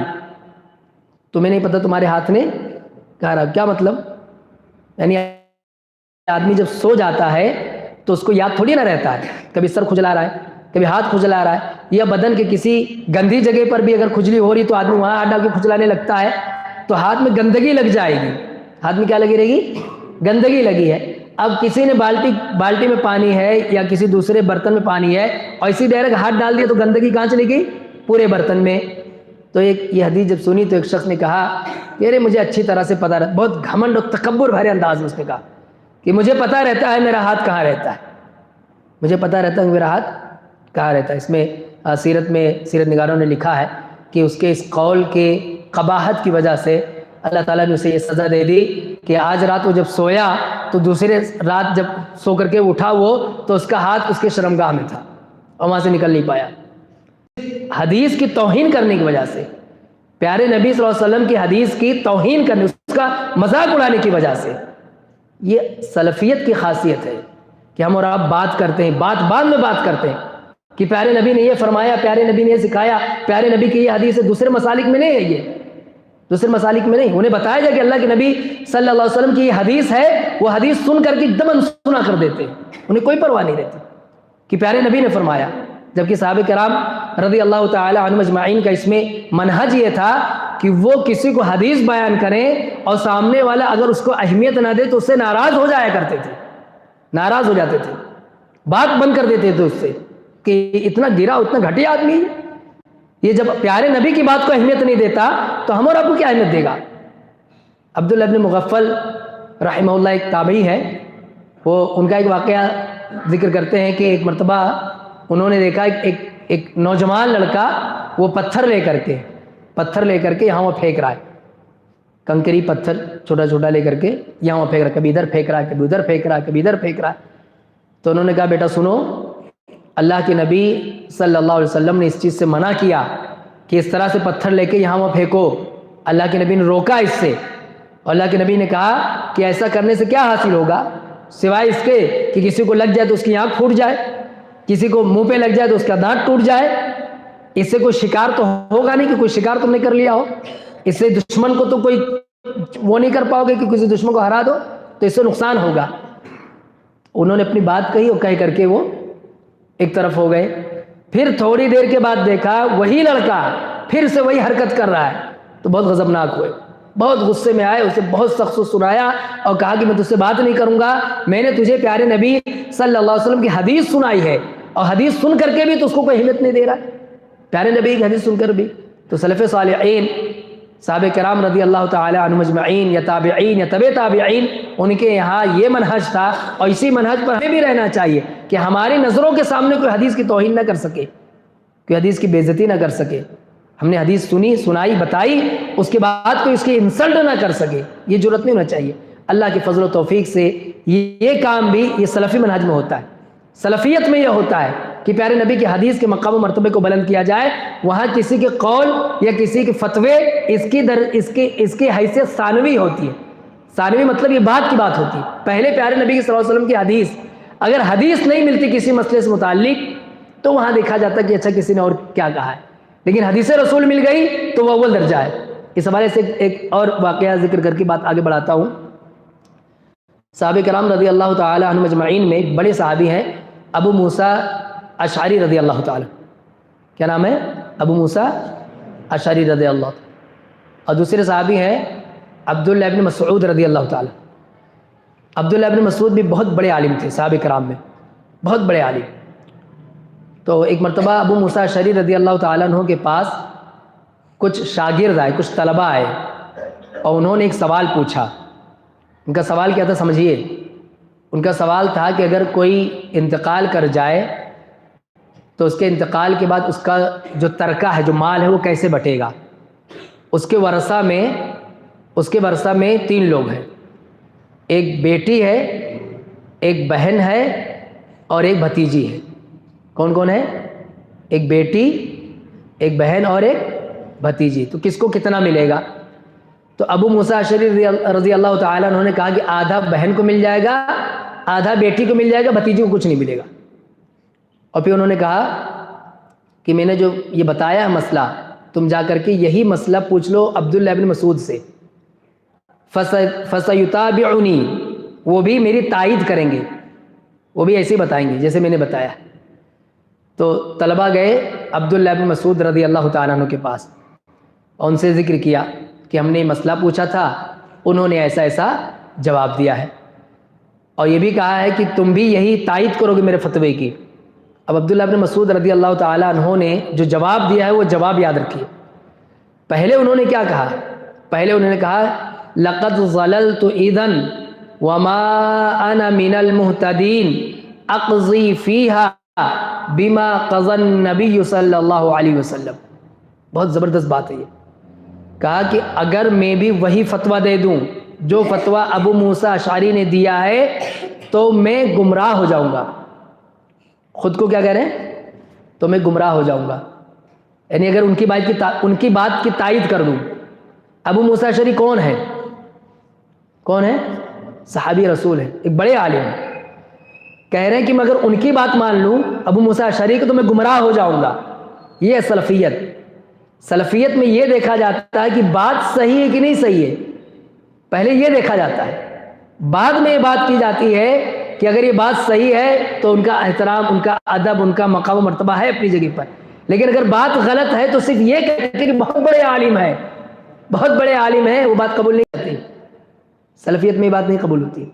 تمہیں نہیں پتا تمہارے ہاتھ نے کہاں رات، کیا مطلب؟ یعنی آدمی جب سو جاتا ہے تو اس کو یاد تھوڑی نہ رہتا ہے، کبھی سر کھجلا رہا ہے، کبھی ہاتھ کھجلا رہا ہے، یا بدن کے کسی گندی جگہ پر بھی اگر کھجلی ہو رہی تو آدمی وہاں ہاتھ ڈال کے کھجلانے لگتا ہے، تو ہاتھ میں گندگی لگ جائے گی، ہاتھ میں کیا لگی رہے گی؟ گندگی لگی ہے۔ اب کسی نے بالٹی میں پانی ہے یا کسی دوسرے برتن میں پانی ہے اور اسی ڈائریکٹ ہاتھ ڈال دیا تو گندگی کہاں چلی گئی؟ پورے برتن میں۔ تو یہ حدیث جب سنی تو ایک شخص نے کہا کہ مجھے اچھی طرح سے پتا رہتا، بہت گھمنڈ اور تکبر بھرے انداز میں اس نے کہا کہ مجھے پتا رہتا ہے میرا ہاتھ کہاں رہتا ہے، مجھے پتا رہتا ہے میرا ہاتھ کہاں رہتا ہے۔ اس میں سیرت نگاروں نے لکھا ہے کہ اس کے اس قول کے قباحت کی وجہ سے اللہ تعالیٰ نے اسے یہ سزا دے دی کہ آج رات وہ جب سویا تو دوسرے رات جب سو کر کے اٹھا وہ تو اس کا ہاتھ اس کے شرمگاہ میں تھا اور وہاں سے نکل نہیں پایا۔ حدیث کی توہین کرنے کی وجہ سے، پیارے نبی صلی اللہ علیہ وسلم کی حدیث کی توہین کرنے، اس کا مذاق اڑانے کی وجہ سے، یہ سلفیت کی خاصیت ہے کہ ہم اور آپ بات کرتے ہیں، بعد میں بات کرتے ہیں کہ پیارے نبی نے یہ فرمایا، پیارے نبی نے یہ سکھایا، پیارے نبی کی یہ حدیث ہے، دوسرے مسالک میں نہیں ہے، یہ دوسرے مسالک میں نہیں۔ انہیں بتایا جائے کہ اللہ کے نبی صلی اللہ علیہ وسلم کی یہ حدیث ہے، وہ حدیث سن کر کے ایک دم انسنا کر دیتے ہیں، انہیں کوئی پرواہ نہیں رہتی کہ پیارے نبی نے فرمایا، جبکہ صحابہ کرام رضی اللہ تعالی عنہم اجمعین کا اس میں منہج یہ تھا کہ وہ کسی کو حدیث بیان کریں اور سامنے والا اگر اس کو اہمیت نہ دے تو اس سے ناراض ہو جایا کرتے تھے، ناراض ہو جاتے تھے، بات بند کر دیتے تھے اس سے کہ اتنا گرا اتنا گھٹیا آدمی، یہ جب پیارے نبی کی بات کو اہمیت نہیں دیتا تو ہم اور آپ کو کیا اہمیت دے گا؟ عبداللہ ابن مغفل رحمہ اللہ ایک تابعی ہے، وہ ان کا ایک واقعہ ذکر کرتے ہیں کہ ایک مرتبہ انہوں نے دیکھا ایک نوجوان لڑکا وہ پتھر لے کر کے یہاں وہ پھینک رہا ہے، کنکری پتھر چھوٹا چھوٹا لے کر کے یہاں وہ پھینک رہا ہے، کبھی ادھر پھینک رہا ہے، کبھی ادھر پھینک رہا ہے، کبھی ادھر پھینک رہا ہے۔ تو انہوں نے کہا بیٹا سنو، اللہ کے نبی صلی اللہ علیہ وسلم نے اس چیز سے منع کیا کہ اس طرح سے پتھر لے کے یہاں وہ پھینکو، اللہ کے نبی نے روکا اس سے، اور اللہ کے نبی نے کہا کہ ایسا کرنے سے کیا حاصل ہوگا سوائے اس کے کہ کسی کو لگ جائے تو اس کی آنکھ پھوٹ جائے، کسی کو منہ پہ لگ جائے تو اس کا دانت ٹوٹ جائے، اس سے کوئی شکار تو ہوگا نہیں کہ کوئی شکار تم نے کر لیا ہو، اس سے دشمن کو تو کوئی وہ نہیں کر پاؤ گے کہ کسی دشمن کو ہرا دو، تو اس سے نقصان ہوگا۔ انہوں نے اپنی بات کہی اور کہہ کر کے وہ ایک طرف ہو گئے۔ پھر تھوڑی دیر کے بعد دیکھا وہی لڑکا پھر سے وہی حرکت کر رہا ہے، تو بہت غضبناک ہوئے، بہت غصے میں آئے، اسے بہت سخت سنایا اور کہا کہ میں تجھ سے بات نہیں کروں گا، میں نے تجھے پیارے نبی صلی اللہ علیہ وسلم کی حدیث سنائی ہے اور حدیث سن کر کے بھی تو اس کو کوئی اہمیت نہیں دے رہا ہے، پیارے نبی کی حدیث سن کر بھی۔ تو سلف صالحین صحابہ کرام رضی اللہ تعالی عنہم اجمعین یا تابعین یا تبع تابعین، ان کے یہاں یہ منہج تھا اور اسی منہج پر ہمیں بھی رہنا چاہیے کہ ہماری نظروں کے سامنے کوئی حدیث کی توہین نہ کر سکے، کوئی حدیث کی بے عزتی نہ کر سکے۔ ہم نے حدیث سنی، سنائی، بتائی، اس کے بعد کوئی اس کی انسلٹ نہ کر سکے، یہ جرأت نہیں ہونا چاہیے۔ اللہ کی فضل و توفیق سے یہ کام بھی یہ سلفی منہج میں ہوتا ہے، سلفیت میں یہ ہوتا ہے کہ پیارے نبی کی حدیث کے مقام و مرتبے کو بلند کیا جائے، وہاں کسی کے قول یا کسی کے فتوے اس کی حیثیت ثانوی ہوتی ہے۔ ثانوی مطلب یہ بات کی بات ہوتی ہے، پہلے پیارے نبی صلی اللہ علیہ وسلم کی حدیث، اگر حدیث نہیں ملتی کسی مسئلے سے متعلق تو وہاں دیکھا جاتا کہ اچھا کسی نے اور کیا کہا ہے، لیکن حدیث رسول مل گئی تو وہ اول درجہ ہے۔ اس حوالے سے ایک اور واقعہ ذکر کر کے بات آگے بڑھاتا ہوں۔ صحابہ کرام رضی اللہ تعالی عنہم اجمعین میں ایک بڑے صحابی ہیں ابو موسیٰ اشعری رضی اللہ تعالی، کیا نام ہے؟ ابو موسیٰ اشعری رضی اللہ، اور دوسرے صحابی ہیں عبداللہ ابن مسعود رضی اللہ تعالی۔ عبداللہ ابن مسعود بھی بہت بڑے عالم تھے صحابہ کرام میں، بہت بڑے عالم۔ تو ایک مرتبہ ابو موسیٰ اشعری رضی اللہ تعالیٰ عنہ کے پاس کچھ شاگرد آئے، کچھ طلبہ آئے، اور انہوں نے ایک سوال پوچھا۔ ان کا سوال کیا تھا سمجھیے؟ ان کا سوال تھا کہ اگر کوئی انتقال کر جائے تو اس کے انتقال کے بعد اس کا جو ترکہ ہے، جو مال ہے، وہ کیسے بٹے گا؟ اس کے ورثہ میں 3 لوگ ہیں، ایک بیٹی ہے، ایک بہن ہے، اور ایک بھتیجی ہے۔ کون کون ہے؟ ایک بیٹی، ایک بہن اور ایک بھتیجی۔ تو کس کو کتنا ملے گا؟ تو ابو موسیٰ اشعری رضی اللہ تعالیٰ انہوں نے کہا کہ آدھا بہن کو مل جائے گا، آدھا بیٹی کو مل جائے گا، بھتیجی کو کچھ نہیں ملے گا۔ اور پھر انہوں نے کہا کہ میں نے جو یہ بتایا ہے مسئلہ، تم جا کر کے یہی مسئلہ پوچھ لو عبداللہ ابن مسعود سے، فَسَيُتَابِعُنِي، وہ بھی میری تائید کریں گے، وہ بھی ایسے ہی بتائیں گے جیسے میں نے بتایا۔ تو طلبہ گئے عبداللہ ابن مسعود رضی اللہ تعالیٰ عنہ کے پاس، اور ان سے ذکر کیا کہ ہم نے یہ مسئلہ پوچھا تھا، انہوں نے ایسا ایسا جواب دیا ہے، اور یہ بھی کہا ہے کہ تم بھی یہی تائید کرو گے میرے فتوے کی۔ اب عبداللہ ابن مسعود رضی اللہ تعالیٰ عنہ نے جو جواب دیا ہے وہ جواب یاد رکھیے۔ پہلے انہوں نے کیا کہا؟ پہلے انہوں نے کہا لَقَدْ ظَلَلْتُ إِذًا وَمَا أَنَا مِنَ الْمُهْتَدِينَ أَقْضِي فِيهَا بِمَا قَضَى النَّبِيُّ صلی اللہ علیہ وسلم۔ بہت زبردست بات ہے یہ۔ کہا کہ اگر میں بھی وہی فتویٰ دے دوں جو فتویٰ ابو موسیٰ اشعری نے دیا ہے تو میں گمراہ ہو جاؤں گا۔ خود کو کیا کہہ رہے ہیں؟ تو میں گمراہ ہو جاؤں گا، یعنی اگر ان کی بات کی تائید کر دوں۔ ابو موسیٰ اشعری کون ہے؟ کون ہے؟ صحابی رسول ہے، ایک بڑے عالم ہیں۔ کہہ رہے ہیں کہ میں اگر ان کی بات مان لوں ابو موسیٰ اشعری کو تو میں گمراہ ہو جاؤں گا۔ یہ ہے سلفیت۔ سلفیت میں یہ دیکھا جاتا ہے کہ بات صحیح ہے کہ نہیں صحیح ہے، پہلے یہ دیکھا جاتا ہے، بعد میں یہ بات کی جاتی ہے کہ اگر یہ بات صحیح ہے تو ان کا احترام، ان کا ادب، ان کا مقام و مرتبہ ہے اپنی جگہ پر، لیکن اگر بات غلط ہے تو صرف یہ کہتے ہیں کہ بہت بڑے عالم ہے، بہت بڑے عالم ہیں، وہ بات قبول نہیں کرتی۔ سلفیت میں یہ بات نہیں قبول ہوتی،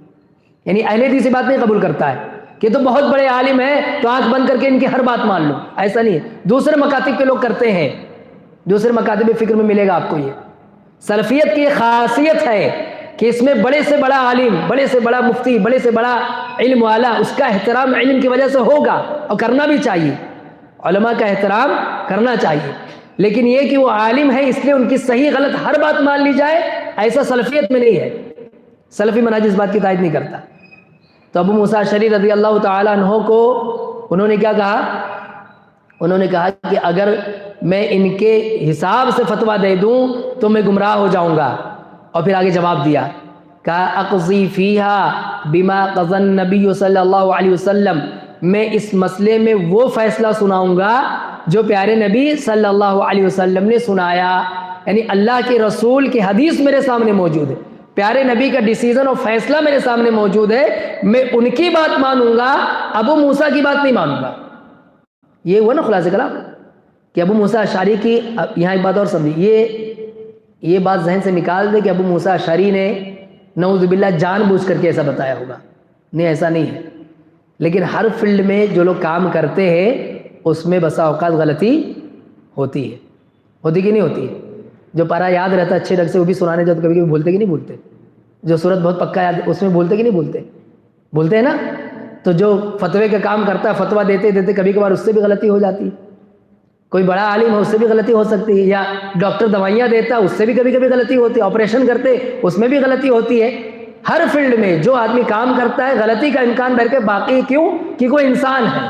یعنی اہل حدیث یہ بات نہیں قبول کرتا ہے کہ تو بہت بڑے عالم ہیں تو آنکھ بند کر کے ان کی ہر بات مان لو، ایسا نہیں ہے۔ دوسرے مکاتب کے لوگ کرتے ہیں، دوسرے مکاتب فکر میں ملے گا آپ کو۔ یہ سلفیت کی خاصیت ہے کہ اس میں بڑے سے بڑا عالم، بڑے سے بڑا مفتی، بڑے سے بڑا علم والا، اس کا احترام علم کی وجہ سے ہوگا، اور کرنا بھی چاہیے، علماء کا احترام کرنا چاہیے۔ لیکن یہ کہ وہ عالم ہے اس لیے ان کی صحیح غلط ہر بات مان لی جائے، ایسا سلفیت میں نہیں ہے۔ سلفی منہج اس بات کی تائید نہیں کرتا۔ تو ابو موسیٰ اشعری رضی اللہ تعالیٰ عنہ کو انہوں نے کیا کہا؟ انہوں نے کہا کہ اگر میں ان کے حساب سے فتویٰ دے دوں تو میں گمراہ ہو جاؤں گا۔ اور پھر آگے جواب دیا، کہا اقضی فیہا بما قضى النبی صلی اللہ علیہ وسلم، میں اس مسئلے میں وہ فیصلہ سناؤں گا جو پیارے نبی صلی اللہ علیہ وسلم نے سنایا، یعنی اللہ کے رسول کی حدیث میرے سامنے موجود ہے، پیارے نبی کا ڈیسیژن اور فیصلہ میرے سامنے موجود ہے، میں ان کی بات مانوں گا، ابو موسیٰ کی بات نہیں مانوں گا۔ یہ ہوا نا خلاصہ کلام کہ ابو موسیٰ اشعری کی، یہاں ایک بات اور سمجھیں، یہ بات ذہن سے نکال دے کہ ابو موسیٰ اشعری نے نعوذ باللہ جان بوجھ کر کے ایسا بتایا ہوگا، نہیں، ایسا نہیں ہے۔ لیکن ہر فیلڈ میں جو لوگ کام کرتے ہیں اس میں بسا اوقات غلطی ہوتی ہے، ہوتی کہ نہیں ہوتی ہے؟ جو پارا یاد رہتا اچھے ڈھنگ سے وہ بھی سنانے جاتے، کبھی کبھی بھولتے کہ نہیں بھولتے؟ جو صورت بہت پکا یاد اس میں بھولتے کہ نہیں بھولتے؟ بھولتے ہیں نا؟ تو جو فتوے کا کام کرتا ہے، فتویٰ دیتے دیتے کبھی کبھار اس سے بھی غلطی ہو جاتی ہے، کوئی بڑا عالم ہے اس سے بھی غلطی ہو سکتی ہے، یا ڈاکٹر دوائیاں دیتا ہے اس سے بھی کبھی کبھی غلطی ہوتی ہے، آپریشن کرتے اس میں بھی غلطی ہوتی ہے۔ ہر فیلڈ میں جو آدمی کام کرتا ہے غلطی کا امکان بھر کے باقی کیوں کہ کوئی انسان ہے۔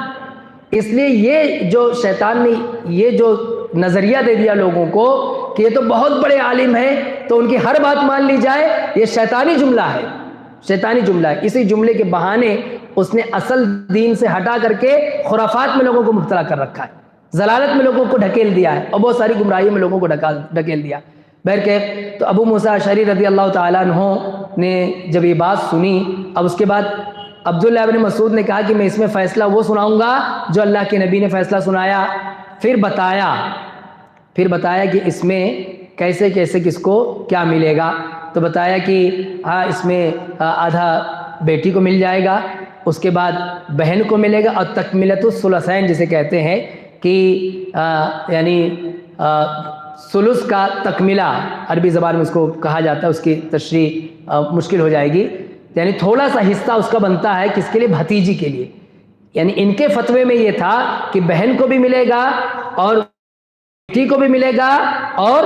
اس لیے یہ جو شیطان نے یہ جو نظریہ دے دیا لوگوں کو کہ یہ تو بہت بڑے عالم ہیں تو ان کی ہر بات مان لی جائے، یہ شیطانی جملہ ہے، شیطانی جملہ ہے۔ اسی جملے کے بہانے اس نے اصل دین سے ہٹا کر کے خرافات میں لوگوں کو مبتلا کر رکھا ہے، ضلالت میں لوگوں کو ڈھکیل دیا ہے، اور بہت ساری گمراہی میں لوگوں کو ڈھکیل دیا۔ بہرکیف تو ابو موسیٰ اشعری رضی اللہ تعالیٰ عنہ نے جب یہ بات سنی، اب اس کے بعد عبداللہ ابن مسعود نے کہا کہ میں اس میں فیصلہ وہ سناؤں گا جو اللہ کے نبی نے فیصلہ سنایا۔ پھر بتایا کہ اس میں کیسے کیسے کس کو کیا ملے گا۔ تو بتایا کہ ہاں اس میں آدھا بیٹی کو مل جائے گا، اس کے بعد بہن کو ملے گا، اور تکملۃ الثلثین جسے کہتے ہیں کہ یعنی ثلث کا تکملہ عربی زبان میں اس کو کہا جاتا ہے، اس کی تشریح مشکل ہو جائے گی، یعنی تھوڑا سا حصہ اس کا بنتا ہے کس کے لیے؟ بھتیجی کے لیے۔ یعنی ان کے فتوے میں یہ تھا کہ بہن کو بھی ملے گا اور بیٹی کو بھی ملے گا اور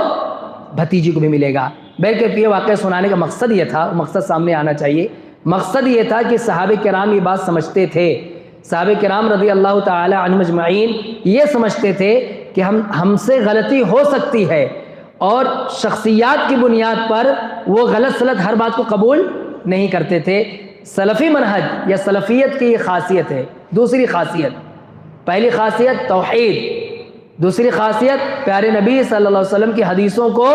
بھتیجی کو بھی ملے گا۔ بہرکیف یہ واقعہ سنانے کا مقصد یہ تھا، مقصد سامنے آنا چاہیے، مقصد یہ تھا کہ صحابہ کرام یہ بات سمجھتے تھے، صحابہ کرام رضی اللہ تعالی عنہم اجمعین یہ سمجھتے تھے کہ ہم سے غلطی ہو سکتی ہے، اور شخصیات کی بنیاد پر وہ غلط سلط ہر بات کو قبول نہیں کرتے تھے۔ سلفی منہج یا سلفیت کی یہ خاصیت ہے۔ دوسری خاصیت، پہلی خاصیت توحید، دوسری خاصیت پیارے نبی صلی اللہ علیہ وسلم کی حدیثوں کو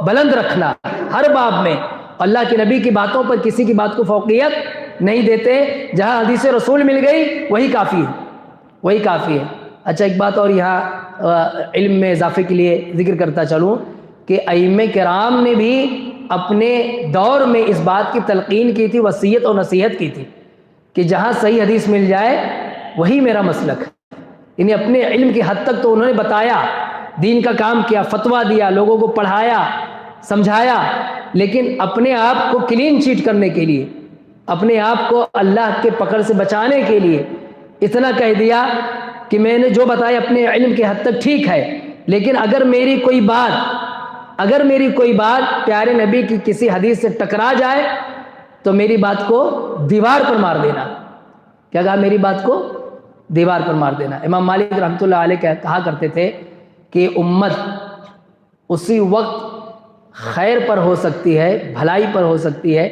بلند رکھنا ہر باب میں، اللہ کے نبی کی باتوں پر کسی کی بات کو فوقیت نہیں دیتے، جہاں حدیث رسول مل گئی وہی کافی ہے، وہی کافی ہے۔ اچھا ایک بات اور یہاں علم میں اضافے کے لیے ذکر کرتا چلوں کہ ائمہ کرام نے بھی اپنے دور میں اس بات کی تلقین کی تھی، وصیت اور نصیحت کی تھی کہ جہاں صحیح حدیث مل جائے وہی میرا مسلک ہے۔ یعنی اپنے علم کی حد تک تو انہوں نے بتایا، دین کا کام کیا، فتویٰ دیا، لوگوں کو پڑھایا، سمجھایا، لیکن اپنے آپ کو کلین چیٹ کرنے کے لیے، اپنے آپ کو اللہ کے پکڑ سے بچانے کے لیے اتنا کہہ دیا کہ میں نے جو بتایا اپنے علم کی حد تک ٹھیک ہے، لیکن اگر میری کوئی بات پیارے نبی کی کسی حدیث سے ٹکرا جائے تو میری بات کو دیوار پر مار دینا۔ کیا کہا؟ میری بات کو دیوار پر مار دینا۔ امام مالک رحمۃ اللہ علیہ کہا کرتے تھے کہ امت اسی وقت خیر پر ہو سکتی ہے، بھلائی پر ہو سکتی ہے،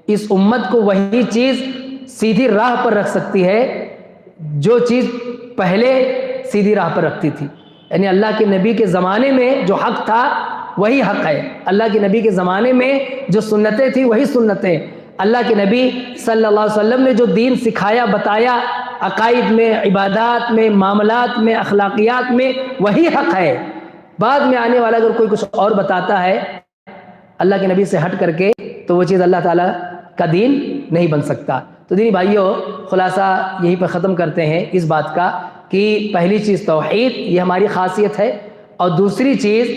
اس امت کو وہی چیز سیدھی راہ پر رکھ سکتی ہے جو چیز پہلے سیدھی راہ پر رکھتی تھی۔ یعنی اللہ کے نبی کے زمانے میں جو حق تھا وہی حق ہے، اللہ کے نبی کے زمانے میں جو سنتیں تھیں وہی سنتیں، اللہ کے نبی صلی اللہ علیہ وسلم نے جو دین سکھایا بتایا، عقائد میں، عبادات میں، معاملات میں، اخلاقیات میں وہی حق ہے۔ بعد میں آنے والا اگر کوئی کچھ اور بتاتا ہے اللہ کے نبی سے ہٹ کر کے تو وہ چیز اللہ تعالیٰ کا دین نہیں بن سکتا۔ تو دینی بھائیوں، خلاصہ یہی پر ختم کرتے ہیں اس بات کا کہ پہلی چیز توحید، یہ ہماری خاصیت ہے، اور دوسری چیز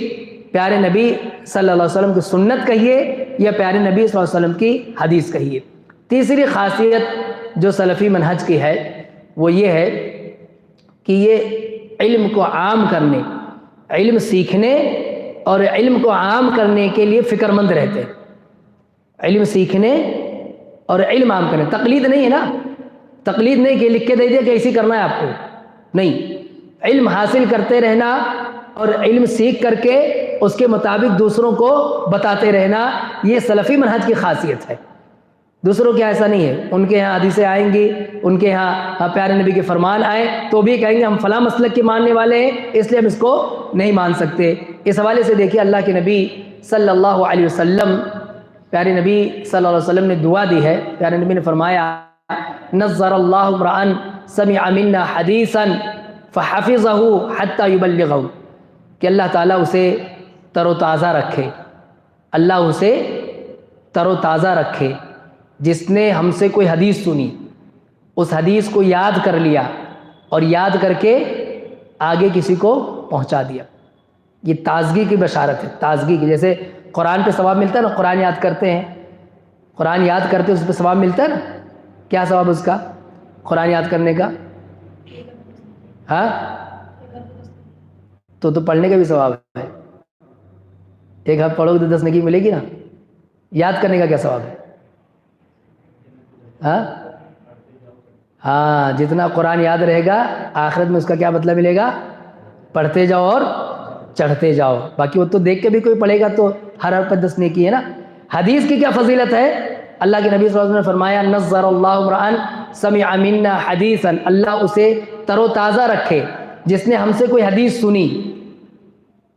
پیارے نبی صلی اللہ علیہ وسلم کی سنت کہیے یا پیارے نبی صلی اللہ علیہ وسلم کی حدیث کہیے۔ تیسری خاصیت جو سلفی منہج کی ہے وہ یہ ہے کہ یہ علم کو عام کرنے، علم سیکھنے اور علم کو عام کرنے کے لیے فکر مند رہتے ہیں۔ علم سیکھنے اور علم عام کرنے، تقلید نہیں ہے نا، تقلید نہیں کہ لکھ کے دے دیا کہ ایسی کرنا ہے آپ کو، نہیں، علم حاصل کرتے رہنا اور علم سیکھ کر کے اس کے مطابق دوسروں کو بتاتے رہنا، یہ سلفی منہج کی خاصیت ہے۔ دوسروں کے ایسا نہیں ہے، ان کے یہاں حدیثیں آئیں گی، ان کے یہاں پیارے نبی کے فرمان آئے تو بھی کہیں گے ہم فلاں مسلک کے ماننے والے ہیں اس لیے ہم اس کو نہیں مان سکتے۔ اس حوالے سے دیکھیے اللہ کے نبی صلی اللہ علیہ وسلم، پیارے نبی صلی اللہ علیہ وسلم نے دعا دی ہے، پیارے نبی نے فرمایا نظر اللہ امرأ سمع منا حدیثا فحفظہ حتی یبلغہ، کہ اللہ تعالیٰ اسے تر و تازہ رکھے، اللہ اسے تر و تازہ رکھے جس نے ہم سے کوئی حدیث سنی، اس حدیث کو یاد کر لیا اور یاد کر کے آگے کسی کو پہنچا دیا۔ یہ تازگی کی بشارت ہے، تازگی کی، جیسے قرآن پہ ثواب ملتا ہے نا، قرآن یاد کرتے ہیں، قرآن یاد کرتے ہیں اس پہ ثواب ملتا ہے نا، کیا ثواب اس کا قرآن یاد کرنے کا؟ ہاں تو پڑھنے کا بھی ثواب ہے، ایک ہفتہ پڑھو گے تو 10 نیکی ملے گی نا۔ یاد کرنے کا کیا ثواب ہے؟ ہاں جتنا قرآن یاد رہے گا آخرت میں اس کا کیا بدلہ ملے گا؟ پڑھتے جاؤ اور چڑھتے جاؤ۔ باقی وہ تو دیکھ کے بھی کوئی پڑھے گا تو ہر حرف پر 10 نیکی ہے نا۔ حدیث کی کیا فضیلت ہے؟ اللہ کے نبی صلی اللہ علیہ وسلم نے فرمایا نظر اللہ امرأ سمع منا حدیثا، اللہ اسے تر و تازہ رکھے جس نے ہم سے کوئی حدیث سنی،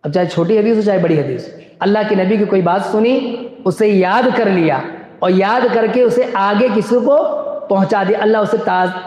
اب چاہے چھوٹی حدیث ہو چاہے بڑی حدیث، اللہ کے نبی کی کوئی بات سنی، اسے یاد کر لیا اور یاد کر کے اسے آگے کسی کو پہنچا دے، اللہ اسے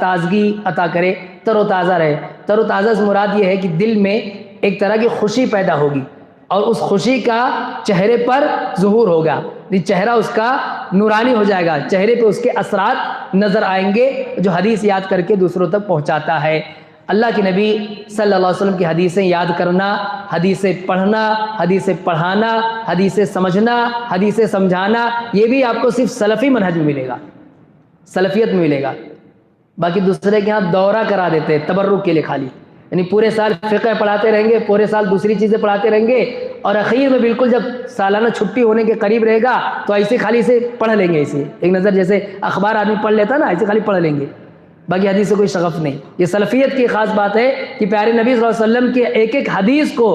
تازگی عطا کرے، تر و تازہ رہے۔ تر و تازہ سے مراد یہ ہے کہ دل میں ایک طرح کی خوشی پیدا ہوگی اور اس خوشی کا چہرے پر ظہور ہوگا، چہرہ اس کا نورانی ہو جائے گا، چہرے پہ اس کے اثرات نظر آئیں گے جو حدیث یاد کر کے دوسروں تک پہنچاتا ہے۔ اللہ کے نبی صلی اللہ علیہ وسلم کی حدیثیں یاد کرنا، حدیثیں پڑھنا، حدیثیں پڑھانا، حدیثیں سمجھنا، حدیثیں سمجھانا، یہ بھی آپ کو صرف سلفی منہج میں ملے گا، سلفیت میں ملے گا۔ باقی دوسرے کے ہاں دورہ کرا دیتے ہیں تبرک کے لیے خالی، یعنی پورے سال فقہ پڑھاتے رہیں گے، پورے سال دوسری چیزیں پڑھاتے رہیں گے، اور اخیر میں بالکل جب سالانہ چھٹی ہونے کے قریب رہے گا تو ایسے خالی سے پڑھ لیں گے، اسے ایک نظر جیسے اخبار آدمی پڑھ لیتا نا، ایسے خالی پڑھ لیں گے، باقی حدیث سے کوئی شغف نہیں۔ یہ سلفیت کی خاص بات ہے کہ پیارے نبی صلی اللہ علیہ وسلم کے ایک ایک حدیث کو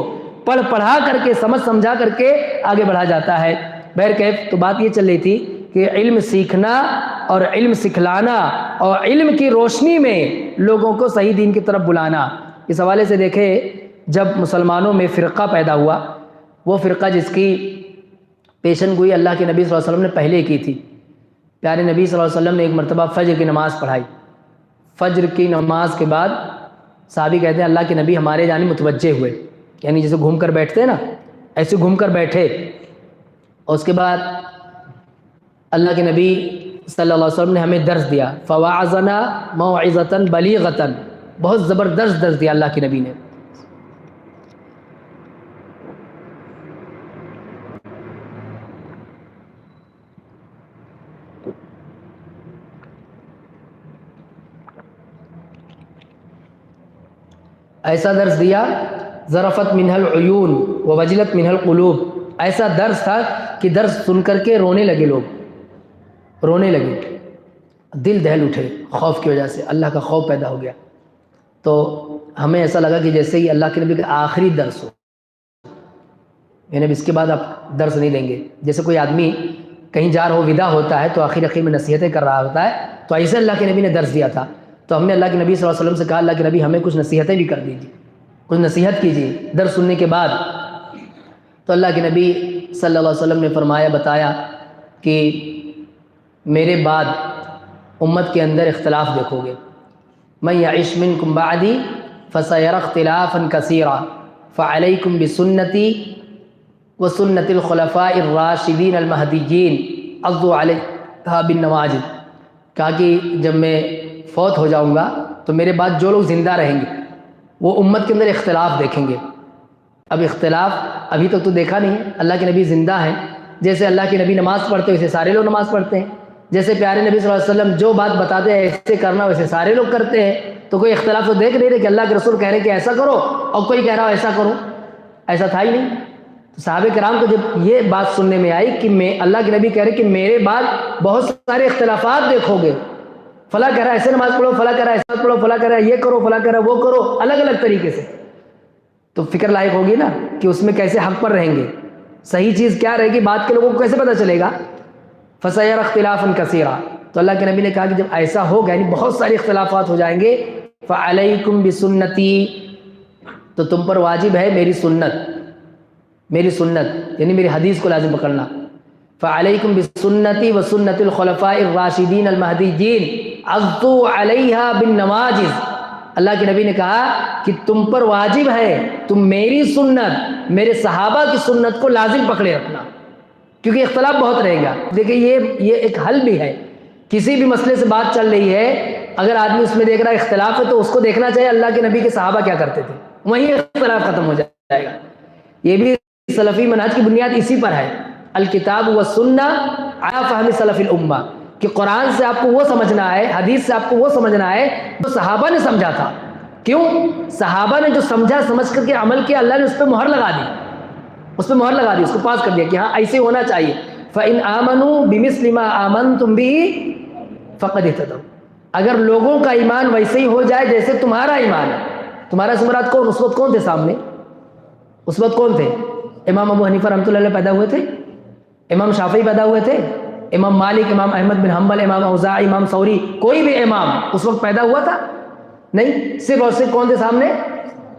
پڑھا کر کے سمجھا کر کے آگے بڑھا جاتا ہے۔ بہرکیف تو بات یہ چل رہی تھی کہ علم سیکھنا اور علم سکھلانا اور علم کی روشنی میں لوگوں کو صحیح دین کی طرف بلانا، اس حوالے سے دیکھیں جب مسلمانوں میں فرقہ پیدا ہوا، وہ فرقہ جس کی پیشن گوئی اللہ کے نبی صلی اللہ علیہ وسلم نے پہلے کی تھی۔ پیارے نبی صلی اللہ علیہ وسلم نے ایک مرتبہ فجر کی نماز پڑھائی، فجر کی نماز کے بعد صحابی کہتے ہیں اللہ کے نبی ہمارے جانب متوجہ ہوئے، یعنی جیسے گھوم کر بیٹھتے ہیں نا، ایسے گھوم کر بیٹھے، اور اس کے بعد اللہ کے نبی صلی اللہ علیہ وسلم نے ہمیں درس دیا، فوعظنا موعظۃ بلیغۃ، بہت زبردست درس دیا اللہ کے نبی نے۔ ایسا درس دیا ذرفت منہ العیون ووجلت منہ القلوب، ایسا درس تھا کہ درس سن کر کے رونے لگے، لوگ رونے لگے، دل دہل اٹھے خوف کی وجہ سے، اللہ کا خوف پیدا ہو گیا۔ تو ہمیں ایسا لگا کہ جیسے ہی اللہ کے نبی کا آخری درس ہو، یعنی اس کے بعد آپ درس نہیں دیں گے، جیسے کوئی آدمی کہیں جا رہا ہو، ودا ہوتا ہے تو آخر میں نصیحتیں کر رہا ہوتا ہے، تو ایسے اللہ کے نبی نے درس دیا تھا۔ تو ہم نے اللہ کے نبی صلی اللہ علیہ وسلم سے کہا اللہ کے نبی ہمیں کچھ نصیحتیں بھی کر دیجیے، کچھ نصیحت کیجیے درس سننے کے بعد۔ تو اللہ کے نبی صلی اللہ علیہ وسلم نے فرمایا، بتایا کہ میرے بعد امت کے اندر اختلاف دیکھو گے، من یعش منکم بعدی فسیری اختلافا کثیرا فعلیکم بسنتی وسنت الخلفاء الراشدین المہدیین عضوا علیہا بالنواجذ۔ کہا کہ جب میں فوت ہو جاؤں گا تو میرے بعد جو لوگ زندہ رہیں گے وہ امت کے اندر اختلاف دیکھیں گے۔ اب اختلاف ابھی تک تو دیکھا نہیں ہے، اللہ کے نبی زندہ ہیں، جیسے اللہ کے نبی نماز پڑھتے ویسے سارے لوگ نماز پڑھتے ہیں، جیسے پیارے نبی صلی اللہ علیہ وسلم جو بات بتاتے ہیں ایسے کرنا ویسے سارے لوگ کرتے ہیں، تو کوئی اختلاف تو دیکھ نہیں رہے کہ اللہ کے رسول کہہ رہے کہ ایسا کرو اور کوئی کہہ رہا ہو ایسا کرو، ایسا تھا ہی نہیں۔ تو صحابہ کرام کو جب یہ بات سننے میں آئی کہ میں اللہ کے نبی کہہ رہے کہ میرے بعد بہت سارے اختلافات دیکھو گے، فلاں کہہ رہا ہے ایسے نماز پڑھو، فلاں کہہ رہا ہے ایسا پڑھو، فلاں کہہ رہا ہے یہ کرو، فلاں کہہ رہا ہے وہ کرو، الگ الگ طریقے سے، تو فکر لائق ہوگی نا کہ اس میں کیسے حق پر رہیں گے، صحیح چیز کیا رہے گی، بات کے لوگوں کو کیسے پتہ چلے گا۔ فسیر اختلافا کثیرا، تو اللہ کے نبی نے کہا کہ جب ایسا ہوگا یعنی بہت سارے اختلافات ہو جائیں گے، فعلیکم بسنتی، تو تم پر واجب ہے میری سنت، میری سنت یعنی میری حدیث کو لازم پکڑنا۔ فعلیکم بسنتی وسنت الخلفاء الراشدین المہدیین عضوا علیہا بالنواجذ، اللہ کے نبی نے کہا کہ تم پر واجب ہے تم میری سنت، میرے صحابہ کی سنت کو لازم پکڑے رکھنا، کیونکہ اختلاف بہت رہے گا۔ دیکھیں یہ ایک حل بھی ہے، کسی بھی مسئلے سے بات چل رہی ہے، اگر آدمی اس میں دیکھ رہا ہے اختلاف ہے تو اس کو دیکھنا چاہیے اللہ کے نبی کے صحابہ کیا کرتے تھے، وہیں اختلاف ختم ہو جائے گا۔ یہ بھی سلفی منہج کی بنیاد اسی پر ہے، الکتاب والسنہ علی فہم سلف الامہ، کہ قرآن سے آپ کو وہ سمجھنا ہے، حدیث سے آپ کو وہ سمجھنا ہے جو صحابہ نے سمجھا تھا۔ کیوں؟ صحابہ نے جو سمجھا سمجھ کر کے عمل کیا، اللہ نے اس پہ مہر لگا دی، اس پہ مہر لگا دی، اس کو پاس کر دیا کہ ہاں ایسے ہونا چاہیے۔ فَإِنْ آمَنُوا بِمِثْلِ مَا آمَنْتُمْ بِهِ فَقَدِ اهْتَدَوْا، اگر لوگوں کا ایمان ویسے ہی ہو جائے جیسے تمہارا ایمان ہے۔ تمہارا سے مراد کون؟ اس وقت کون تھے سامنے؟ اس وقت کون تھے؟ امام ابو حنیفہ رحمۃ اللہ علیہ پیدا ہوئے تھے، امام شافعی پیدا ہوئے تھے، امام مالک، امام احمد بن حنبل، امام اوزاعی، امام ثوری، کوئی بھی امام اس وقت پیدا ہوا تھا نہیں، صرف اور صرف کون تھے سامنے؟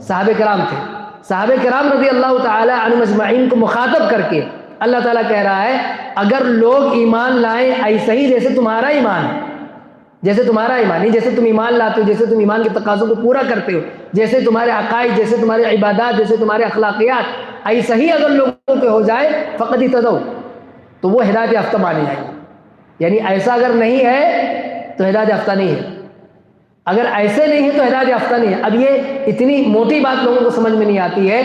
صحابہ کرام تھے۔ صحابہ کرام رضی اللہ تعالی عنہم اجمعین کو مخاطب کر کے اللہ تعالیٰ کہہ رہا ہے اگر لوگ ایمان لائیں ایسے ہی جیسے تمہارا ایمان ہے، جیسے تمہارا ایمان نہیں، جیسے تم ایمان لاتے ہو، جیسے تم ایمان کے تقاضوں کو پورا کرتے ہو، جیسے تمہارے عقائد، جیسے تمہارے عبادات، جیسے تمہارے اخلاقیات ایسا ہی اگر لوگوں کے ہو جائے فقط اہتدوا، تو وہ ہدایت یافتہ مانے جائیں گے. یعنی ایسا اگر نہیں ہے تو ہدایت یافتہ نہیں ہے، اگر ایسے نہیں ہے تو ہدایت یافتہ نہیں ہے. اب یہ اتنی موٹی بات لوگوں کو سمجھ میں نہیں آتی ہے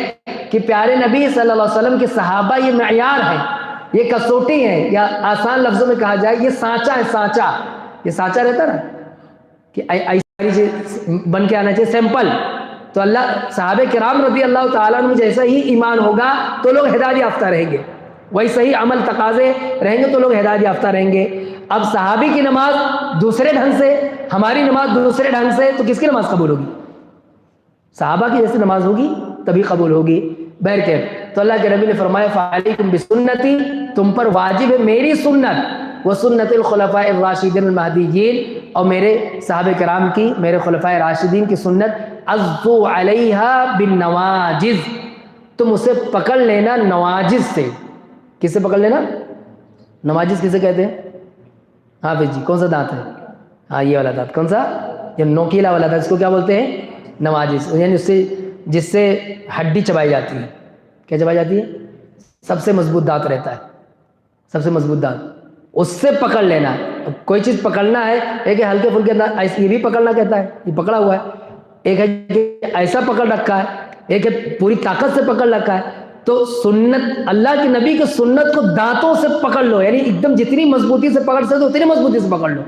کہ پیارے نبی صلی اللہ علیہ وسلم کے صحابہ یہ معیار ہے، یہ کسوٹی ہے، یا آسان لفظوں میں کہا جائے یہ سانچہ ہے. سانچہ، یہ سانچہ رہتا نا کہ ایسی چیز بن کے آنا چاہیے سیمپل. تو اللہ صحابہ کرام رضی اللہ تعالیٰ عنہ جیسا ہی ایمان ہوگا تو لوگ ہدایت یافتہ رہیں گے، ویسے ہی عمل تقاضے رہیں گے تو لوگ ہدایت یافتہ رہیں گے. اب صحابی کی نماز دوسرے ڈھنگ سے، ہماری نماز دوسرے ڈھنگ سے، تو کس کی نماز قبول ہوگی؟ صحابہ کی جیسی نماز ہوگی تبھی قبول ہوگی. بہرکیف تو اللہ کے نبی نے فرمایا فعلیکم بسنتی، تم پر واجب ہے میری سنت، وہ سنت الخلفاء الراشدین المہدیین، اور میرے صحابہ کرام کی، میرے خلفاء راشدین کی سنت، عضو علیہا بالنواجذ، تم اسے پکڑ لینا نواجذ سے. کس سے پکڑ لینا؟ نواجذ کسے کہتے ہیں؟ حافظ جی کون سا دانت ہے؟ ہاں یہ والا دانت. کون سا؟ یہ نوکیلا والا دانت، اس کو کیا بولتے ہیں؟ نواجذ. یعنی اس سے جس سے ہڈی چبائی جاتی ہے. کیا چبائی جاتی ہے؟ سب سے مضبوط دانت رہتا ہے، سب سے مضبوط دانت، اس سے پکڑ لینا. اب کوئی چیز پکڑنا ہے، ایک ہے ہلکے پھلکے انداز، یہ بھی پکڑنا کہتا ہے، یہ پکڑا ہوا ہے. ایک ہے کہ ایسا پکڑ رکھا ہے، ایک ہے پوری طاقت سے پکڑ رکھا ہے. تو سنت، اللہ کے نبی کی سنت کو دانتوں سے پکڑ لو، یعنی ایک دم جتنی مضبوطی سے پکڑ سکتے اتنی مضبوطی سے پکڑ لو.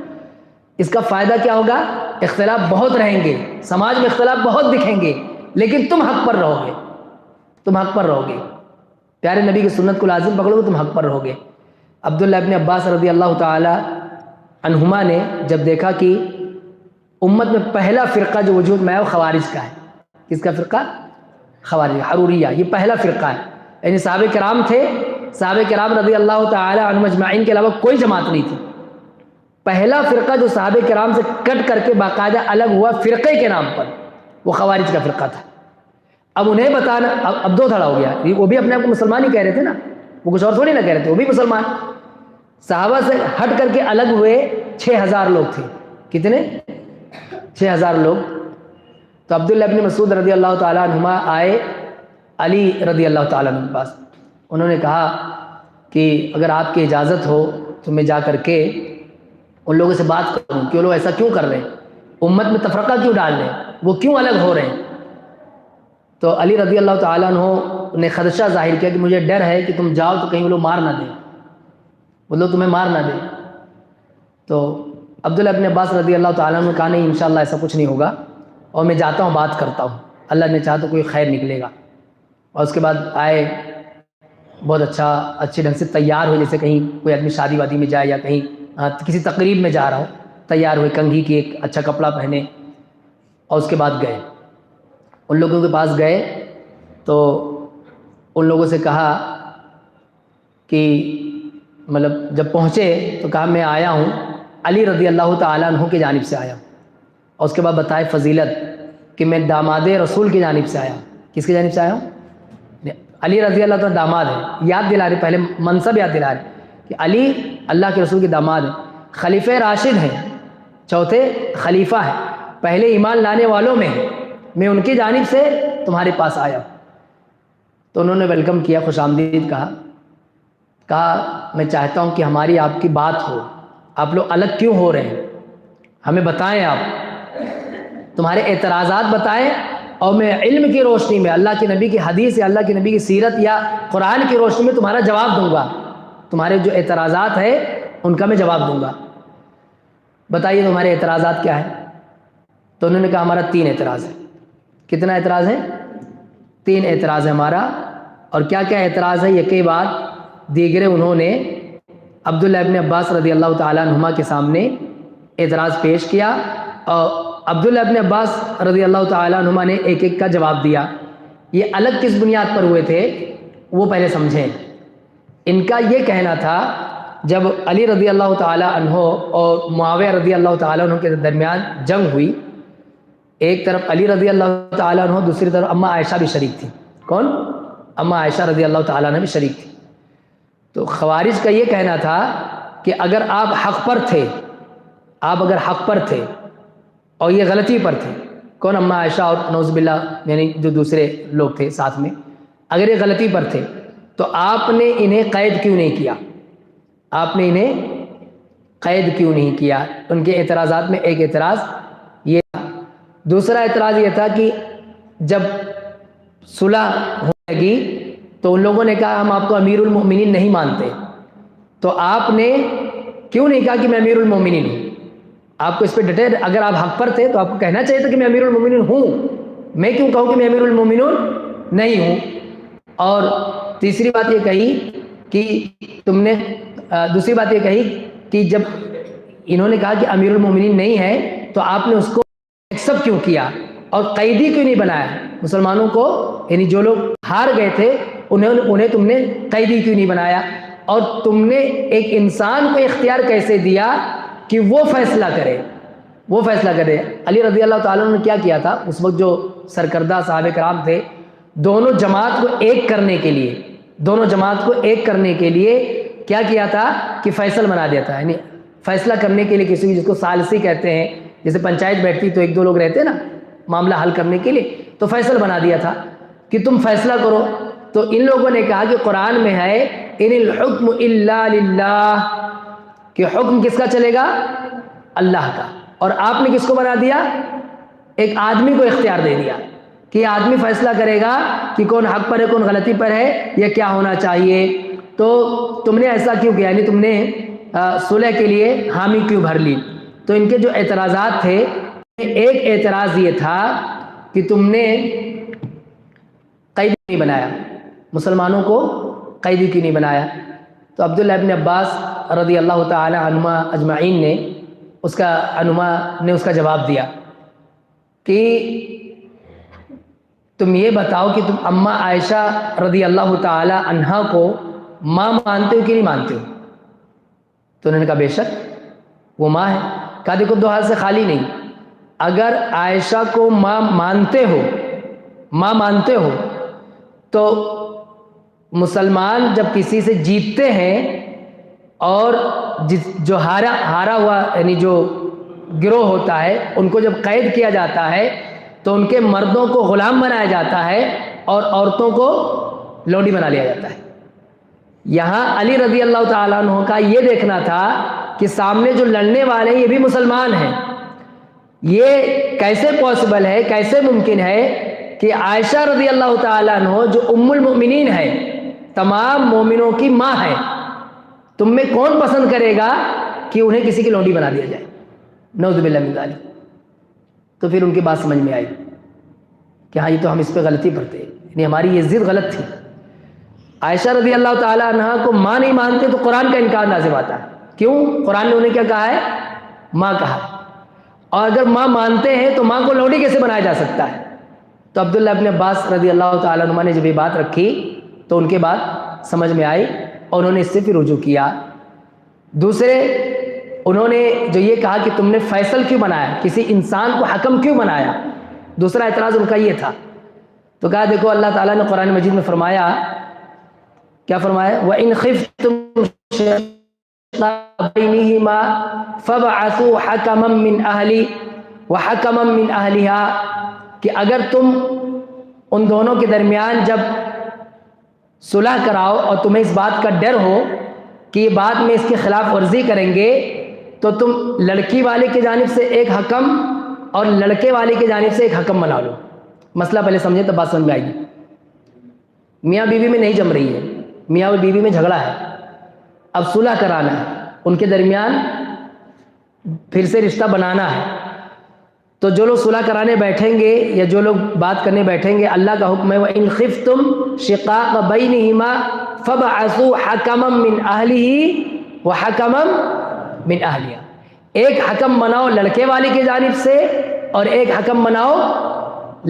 اس کا فائدہ کیا ہوگا؟ اختلاف بہت رہیں گے، سماج میں اختلاف بہت دکھیں گے، لیکن تم حق پر رہو گے، تم حق پر رہو گے. پیارے نبی کی سنت کو لازم پکڑو گے، تم حق پر رہو گے. عبداللہ ابن عباس رضی اللہ تعالی عنہما نے جب دیکھا کہ امت میں پہلا فرقہ جو وجود میں ہے وہ خوارج کا ہے. کس کا فرقہ؟ خوارج، حروریہ، یہ پہلا فرقہ ہے. یعنی صحابہ کرام تھے، صحابہ کرام رضی اللہ تعالی عنہم اجمعین کے علاوہ کوئی جماعت نہیں تھی. پہلا فرقہ جو صحابہ کرام سے کٹ کر کے باقاعدہ الگ ہوا فرقے کے نام پر، وہ خوارج کا فرقہ تھا. اب انہیں بتانا، اب دو دھڑا ہو گیا. وہ بھی اپنے آپ کو مسلمان ہی کہہ رہے تھے نا، وہ کچھ اور تھوڑی نہ کہہ رہے تھے، وہ بھی مسلمان. صحابہ سے ہٹ کر کے الگ ہوئے 6000 لوگ تھے. کتنے؟ 6000 لوگ. تو عبداللہ ابن مسعود رضی اللہ تعالیٰ عنہما آئے علی رضی اللہ تعالیٰ عنہ کے پاس. انہوں نے کہا کہ اگر آپ کی اجازت ہو تو میں جا کر کے ان لوگوں سے بات کروں کہ وہ لوگ ایسا کیوں کر رہے ہیں، امت میں تفرقہ کیوں ڈال رہے ہیں، وہ کیوں الگ ہو رہے ہیں. تو علی رضی اللہ تعالیٰ عنہ نے خدشہ ظاہر کیا کہ مجھے ڈر ہے کہ تم جاؤ تو کہیں وہ لوگ مار نہ دیں، وہ لوگ تمہیں مار نہ دیں. تو عبداللہ ابن عباس رضی اللہ تعالیٰ عنہ نے کہا نہیں انشاءاللہ ایسا کچھ نہیں ہوگا، اور میں جاتا ہوں بات کرتا ہوں، اللہ نے چاہا تو کوئی خیر نکلے گا. اور اس کے بعد آئے، بہت اچھے ڈھنگ سے تیار ہوئے، جیسے کہیں کوئی آدمی شادی وادی میں جائے یا کہیں کسی تقریب میں جا رہا ہو، تیار ہوئے، کنگھی کی ایک اچھا کپڑا پہنے، اور اس کے بعد گئے. ان لوگوں کے پاس گئے تو ان لوگوں سے کہا کہ مطلب جب پہنچے تو کہا میں آیا ہوں علی رضی اللہ تعالیٰ عنہ کی جانب سے آیا ہوں. اور اس کے بعد بتائے فضیلت کہ میں داماد رسول کی جانب سے آیا ہوں. کس کی جانب سے آیا ہوں؟ علی رضی اللہ تعالیٰ داماد ہے. یاد دلا رہے، پہلے منصب یاد دلا رہے کہ علی اللہ کے رسول کے داماد ہیں، خلیفہ راشد ہیں، چوتھے خلیفہ ہیں، پہلے ایمان لانے والوں میں ہیں، میں ان کی جانب سے تمہارے پاس آیا ہوں. تو انہوں نے ویلکم کیا، خوش آمدید کہا میں چاہتا ہوں کہ ہماری آپ کی بات ہو، آپ لوگ الگ کیوں ہو رہے ہیں، ہمیں بتائیں، آپ تمہارے اعتراضات بتائیں، اور میں علم کی روشنی میں، اللہ کے نبی کی حدیث یا اللہ کے نبی کی سیرت یا قرآن کی روشنی میں تمہارا جواب دوں گا. تمہارے جو اعتراضات ہیں ان کا میں جواب دوں گا. بتائیے تمہارے اعتراضات کیا ہیں؟ تو انہوں نے کہا ہمارا 3 اعتراض ہے. کتنا اعتراض ہے؟ 3 اعتراض ہے ہمارا. اور کیا کیا اعتراض ہے؟ یکی بات دیگرے انہوں نے عبداللہ ابن عباس رضی اللہ تعالیٰ عنہما کے سامنے اعتراض پیش کیا، اور عبداللہ ابن عباس رضی اللہ تعالیٰ عنہما نے ایک ایک کا جواب دیا. یہ الگ کس بنیاد پر ہوئے تھے وہ پہلے سمجھیں. ان کا یہ کہنا تھا جب علی رضی اللہ تعالیٰ عنہ اور معاویہ رضی اللہ تعالیٰ عنہ کے درمیان جنگ ہوئی، ایک طرف علی رضی اللہ تعالیٰ عنہ، دوسری طرف اماں عائشہ بھی شریک تھی. کون؟ اماں عائشہ رضی اللہ تعالیٰ عنہ بھی شریک تھی. تو خوارج کا یہ کہنا تھا کہ اگر آپ حق پر تھے، آپ اگر حق پر تھے اور یہ غلطی پر تھے، کون؟ اماں عائشہ اور نعوذ باللہ یعنی جو دوسرے لوگ تھے ساتھ میں، اگر یہ غلطی پر تھے تو آپ نے انہیں قید کیوں نہیں کیا؟ آپ نے انہیں قید کیوں نہیں کیا؟ ان کے اعتراضات میں ایک اعتراض یہ تھا۔ دوسرا اعتراض یہ تھا کہ جب صلح ہونے لگی تو ان لوگوں نے کہا ہم آپ کو امیر المؤمنین نہیں مانتے، تو آپ نے کیوں نہیں کہا کہ میں امیر المؤمنین ہوں؟ آپ کو اس پہ ڈٹے، اگر آپ حق پر تھے تو آپ کو کہنا چاہیے تھا کہ میں امیر المؤمنین ہوں، میں کیوں کہوں کہ میں امیر المؤمنین نہیں ہوں؟ اور تیسری بات یہ کہی کہ تم نے دوسری بات یہ کہی کہ جب انہوں نے کہا کہ امیر المؤمنین نہیں ہے تو آپ نے اس کو ایکسپٹ کیوں کیا اور قیدی کیوں نہیں بنایا؟ مسلمانوں کو یعنی جو لوگ ہار گئے تھے انہیں تم نے قیدی کیوں نہیں بنایا؟ اور تم نے ایک انسان کو اختیار کیسے دیا کہ وہ فیصلہ کرے، وہ فیصلہ کرے؟ علی رضی اللہ تعالیٰ نے کیا کیا تھا اس وقت جو سرکردہ صحابہ کرام تھے، دونوں جماعت کو ایک کرنے کے لیے، دونوں جماعت کو ایک کرنے کے لیے کیا کیا تھا کہ فیصل بنا دیا تھا، یعنی فیصلہ کرنے کے لیے کسی کی، جس کو ثالثی کہتے ہیں، جیسے پنچایت بیٹھتی تو ایک دو لوگ رہتے نا معاملہ حل کرنے کے لیے، تو فیصل بنا دیا تھا کہ تم فیصلہ کرو۔ تو ان لوگوں نے کہا کہ قرآن میں ہے ان الحکم الا للہ، کہ حکم کس کا چلے گا؟ اللہ کا۔ اور آپ نے کس کو بنا دیا؟ ایک آدمی کو اختیار دے دیا کہ یہ آدمی فیصلہ کرے گا کہ کون حق پر ہے کون غلطی پر ہے، یہ کیا ہونا چاہیے۔ تو تم نے ایسا کیوں کیا؟ یعنی تم نے صلح کے لیے حامی کیوں بھر لی؟ تو ان کے جو اعتراضات تھے، ایک اعتراض یہ تھا کہ تم نے قیدی نہیں بنایا، مسلمانوں کو قیدی کیوں نہیں بنایا؟ تو عبداللہ ابن عباس رضی اللہ تعالی عنہما اجمعین نے اس کا جواب دیا کہ تم یہ بتاؤ کہ تم اماں عائشہ رضی اللہ تعالی عنہا کو ماں مانتے ہو کہ نہیں مانتے ہو؟ تو انہوں نے کہا بے شک وہ ماں ہے۔ کہا دیکھو دو ہاتھ سے خالی نہیں، اگر عائشہ کو ماں مانتے ہو تو مسلمان جب کسی سے جیتتے ہیں اور جو ہارا ہوا یعنی جو گروہ ہوتا ہے ان کو جب قید کیا جاتا ہے تو ان کے مردوں کو غلام بنایا جاتا ہے اور عورتوں کو لونڈی بنا لیا جاتا ہے۔ یہاں علی رضی اللہ تعالیٰ عنہ کا یہ دیکھنا تھا کہ سامنے جو لڑنے والے ہیں یہ بھی مسلمان ہیں، یہ کیسے پاسبل ہے، کیسے ممکن ہے کہ عائشہ رضی اللہ تعالیٰ عنہ جو ام المؤمنین ہے، تمام مومنوں کی ماں ہے، تم میں کون پسند کرے گا کہ انہیں کسی کی لونڈی بنا دیا جائے؟ نعوذ باللہ من ذالک۔ تو پھر ان کی بات سمجھ میں آئی کہ ہاں یہ تو ہم اس پہ غلطی پر تھے، یعنی ہماری یہ ضد غلط تھی۔ عائشہ رضی اللہ تعالیٰ عنہ کو ماں نہیں مانتے تو قرآن کا انکار لازم آتا ہے، کیوں؟ قرآن نے انہیں کیا کہا ہے؟ ماں کہا ہے۔ اور اگر ماں مانتے ہیں تو ماں کو لونڈی کیسے بنایا جا سکتا ہے؟ تو عبداللہ ابن عباس رضی اللہ تعالیٰ عنہ نے جب یہ بات رکھی تو ان کے بات سمجھ میں آئی اور انہوں نے اس سے پھر رجوع کیا۔ دوسرے انہوں نے جو یہ کہا کہ تم نے فیصل کیوں بنایا، کسی انسان کو حکم کیوں بنایا، دوسرا اعتراض ان کا یہ تھا۔ تو کہا دیکھو اللہ تعالیٰ نے قرآن مجید میں فرمایا، کیا فرمایا؟ وَإِنْ خِفْتُمْ شِقَاقَ بَيْنِهِمَا فَابْعَثُوا حَكَمًا مِّنْ أَهْلِهِ وَحَكَمًا مِّنْ أَهْلِهَا، کہ اگر تم ان دونوں کے درمیان جب صلح کراؤ اور تمہیں اس بات کا ڈر ہو کہ یہ بات میں اس کی خلاف ورزی کریں گے تو تم لڑکی والے کی جانب سے ایک حکم اور لڑکے والے کی جانب سے ایک حکم بنا لو۔ مسئلہ پہلے سمجھے تب بات سمجھ میں آئے گی۔ میاں بیوی میں نہیں جم رہی ہے، میاں اور بیوی میں جھگڑا ہے، اب صلح کرانا ہے، ان کے درمیان پھر سے رشتہ بنانا ہے۔ تو جو لوگ صلح کرانے بیٹھیں گے یا جو لوگ بات کرنے بیٹھیں گے، اللہ کا حکم ہے وَإِنْ خِفْتُمْ شِقَاقَ بَيْنِهِمَا فَابْعَثُوا حَكَمًا مِّنْ أَهْلِهِ وَحَكَمًا مِّنْ أَهْلِهَا، ایک حکم بناؤ لڑکے والی کی جانب سے اور ایک حکم بناؤ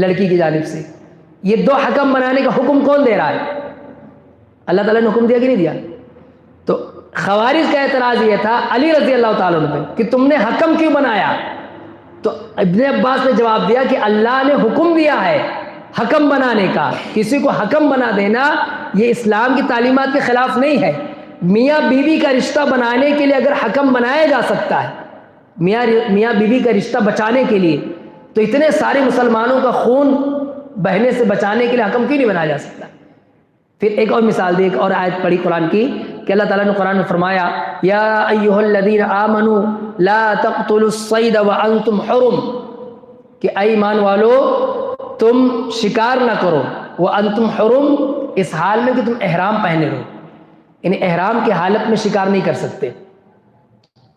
لڑکی کی جانب سے۔ یہ دو حکم بنانے کا حکم کون دے رہا ہے؟ اللہ تعالیٰ نے حکم دیا کہ نہیں دیا؟ تو خوارج کا اعتراض یہ تھا علی رضی اللہ تعالیٰ عنہ پہ کہ تم نے حکم کیوں بنایا؟ تو ابن عباس نے جواب دیا کہ اللہ نے حکم دیا ہے حکم بنانے کا، کسی کو حکم بنا دینا یہ اسلام کی تعلیمات کے خلاف نہیں ہے، میاں بیوی کا رشتہ بنانے کے لیے اگر حکم بنایا جا سکتا ہے، میاں بیوی کا رشتہ بچانے کے لیے، تو اتنے سارے مسلمانوں کا خون بہنے سے بچانے کے لیے حکم کیوں نہیں بنایا جا سکتا؟ پھر ایک اور مثال دی، ایک اور آیت پڑھی قرآن کی کہ اللہ تعالیٰ نے قرآن میں فرمایا یا ایھا الذین آمنوا لا تقتلوا الصید وانتم حرم، کہ اے ایمان والو تم شکار نہ کرو، وانتم حرم، اس حال میں کہ تم احرام پہنے رہو، یعنی احرام کی حالت میں شکار نہیں کر سکتے،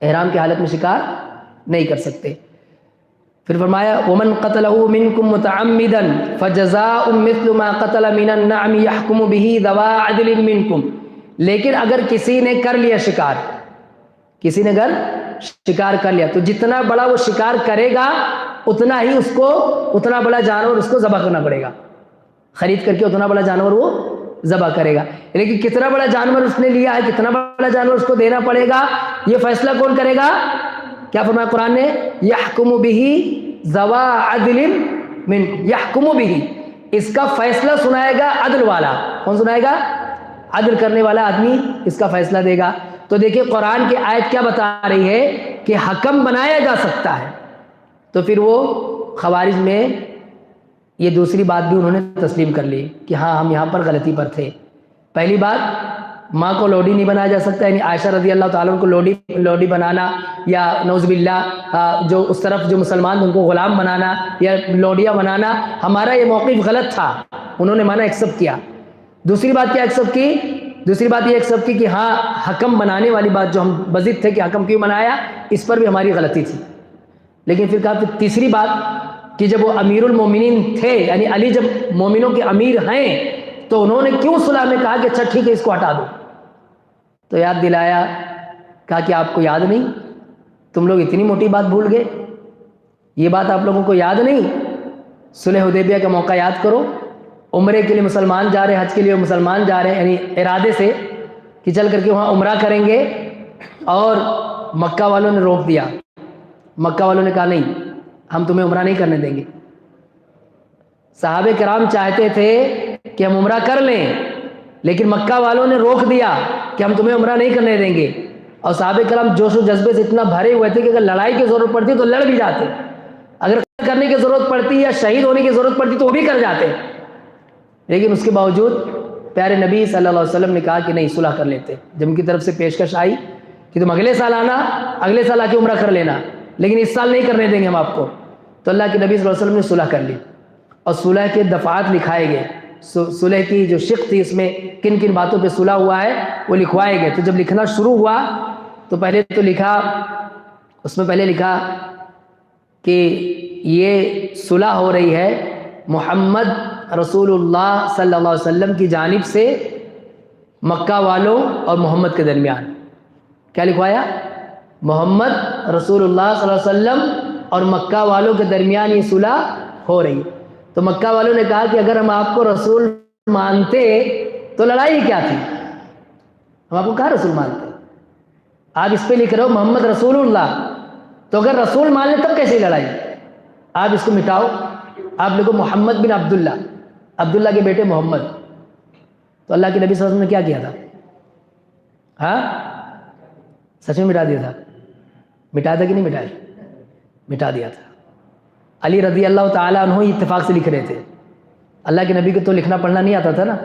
احرام کی حالت میں شکار نہیں کر سکتے۔ پھر فرمایا ومن قتله منکم متعمدا فجزاء مثل ما قتل من النعم يحكم به ذوى عدل منکم، لیکن اگر کسی نے کر لیا شکار، کسی نے اگر شکار کر لیا تو جتنا بڑا وہ شکار کرے گا اتنا ہی اس کو، اتنا بڑا جانور اس کو ذبح کرنا پڑے گا، خرید کر کے اتنا بڑا جانور وہ ذبح کرے گا۔ لیکن کتنا بڑا جانور اس نے لیا ہے، کتنا بڑا جانور اس کو دینا پڑے گا، یہ فیصلہ کون کرے گا؟ کیا فرمایا قرآن نے؟ یحکم بہ ذوی عدل منکم، یحکم بہ، اس کا فیصلہ سنائے گا عدل والا۔ کون سنائے گا؟ عدل کرنے والا آدمی اس کا فیصلہ دے گا۔ تو دیکھیں قرآن کی آیت کیا بتا رہی ہے کہ حکم بنایا جا سکتا ہے۔ تو پھر وہ خوارج میں یہ دوسری بات بھی انہوں نے تسلیم کر لی کہ ہاں ہم یہاں پر غلطی پر تھے۔ پہلی بات، ماں کو لوڈی نہیں بنایا جا سکتا، یعنی عائشہ رضی اللہ تعالیٰ عنہ کو لوڈی بنانا، یا نعوذ باللہ جو اس طرف جو مسلمان ان کو غلام بنانا یا لوڈیاں بنانا، ہمارا یہ موقف غلط تھا، انہوں نے مانا ایکسپٹ کیا۔ دوسری بات کیا ایکسپٹ کی؟ دوسری بات یہ ایکسپٹ کی کہ ہاں حکم بنانے والی بات جو ہم بضد تھے کہ حکم کیوں بنایا، اس پر بھی ہماری غلطی تھی۔ لیکن پھر کہا پھر تیسری بات کہ جب وہ امیر المومنین تھے، یعنی علی جب مومنوں کے امیر ہیں، تو انہوں نے کیوں صلح میں کہا کہ اچھا ٹھیک ہے اس کو ہٹا دو؟ تو یاد دلایا، کہا کہ آپ کو یاد نہیں، تم لوگ اتنی موٹی بات بھول گئے، یہ بات آپ لوگوں کو یاد نہیں؟ صلح حدیبیہ کا موقع یاد کرو، عمرے کے لیے مسلمان جا رہے ہیں، حج کے لیے مسلمان جا رہے ہیں، یعنی ارادے سے کہ چل کر کے وہاں عمرہ کریں گے، اور مکہ والوں نے روک دیا، مکہ والوں نے کہا نہیں ہم تمہیں عمرہ نہیں کرنے دیں گے۔ صحابہ کرام چاہتے تھے کہ ہم عمرہ کر لیں، لیکن مکہ والوں نے روک دیا کہ ہم تمہیں عمرہ نہیں کرنے دیں گے۔ اور صحابہ کرام جوش و جذبے سے اتنا بھرے ہوئے تھے کہ اگر لڑائی کی ضرورت پڑتی تو لڑ بھی جاتے، اگر کرنے کی ضرورت پڑتی یا شہید ہونے کی ضرورت پڑتی تو وہ بھی کر جاتے۔ لیکن اس کے باوجود پیارے نبی صلی اللہ علیہ وسلم نے کہا کہ نہیں صلح کر لیتے۔ جب ان کی طرف سے پیشکش آئی کہ تم اگلے سال آنا، اگلے سال آ کے عمرہ کر لینا، لیکن اس سال نہیں کرنے دیں گے ہم آپ کو، تو اللہ کے نبی صلی اللہ علیہ وسلم نے صلح کر لی، اور صلح کے دفعات لکھائے گئے، صلح کی جو شق تھی اس میں کن کن باتوں پہ صلح ہوا ہے وہ لکھوائے گئے۔ تو جب لکھنا شروع ہوا تو پہلے تو لکھا، اس میں پہلے لکھا کہ یہ صلح ہو رہی ہے محمد رسول اللہ صلی اللہ علیہ وسلم کی جانب سے مکہ والوں اور محمد کے درمیان۔ کیا لکھوایا؟ محمد رسول اللہ صلی اللہ علیہ وسلم اور مکہ والوں کے درمیان یہ صلح ہو رہی۔ تو مکہ والوں نے کہا کہ اگر ہم آپ کو رسول مانتے تو لڑائی کیا تھی؟ ہم آپ کو کہا رسول مانتے، آپ اس پہ لکھ رہے ہو محمد رسول اللہ، تو اگر رسول مان لیں تب کیسے لڑائی؟ آپ اس کو مٹاؤ، آپ لکھو محمد بن عبداللہ، عبداللہ کے بیٹے محمد۔ تو اللہ کے نبی صلی اللہ علیہ وسلم نے کیا کیا تھا؟ ہاں سچ میں مٹا دیا تھا؟ مٹایا تھا کہ نہیں مٹایا؟ مٹا دیا تھا۔ علی رضی اللہ تعالیٰ عنہ اتفاق سے لکھ رہے تھے، اللہ کے نبی کو تو لکھنا پڑھنا نہیں آتا تھا نا۔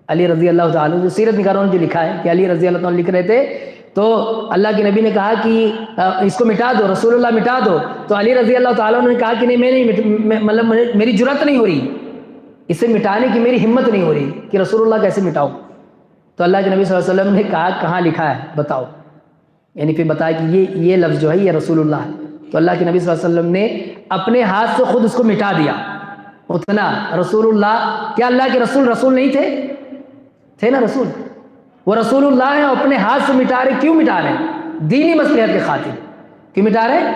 علی رضی اللہ تعالیٰ جو سیرت نگاروں نے جو لکھا ہے کہ علی رضی اللہ تعالیٰ لکھ رہے تھے، تو اللہ کے نبی نے کہا کہ اس کو مٹا دو، رسول اللہ مٹا دو۔ تو علی رضی اللہ تعالیٰ نے کہا کہ نہیں میں نہیں، مطلب میری جرأت نہیں ہو رہی، اسے مٹانے کی میری ہمت نہیں ہو رہی کہ رسول اللہ کیسے مٹاؤں۔ تو اللہ کے نبی صلی اللہ علیہ وسلم نے کہا کہاں لکھا ہے بتاؤ، یعنی پھر بتایا کہ یہ لفظ جو ہے یہ رسول اللہ ہے۔ تو اللہ کے نبی صلی اللہ علیہ وسلم نے اپنے ہاتھ سے خود اس کو مٹا دیا۔ اتنا رسول اللہ، کیا اللہ کے رسول نہیں تھے نا رسول، وہ رسول اللہ ہیں، اپنے ہاتھ سے مٹا رہے، کیوں مٹا رہے ہیں؟ دینی مصلحت کے خاطر۔ کیوں مٹا رہے ہیں؟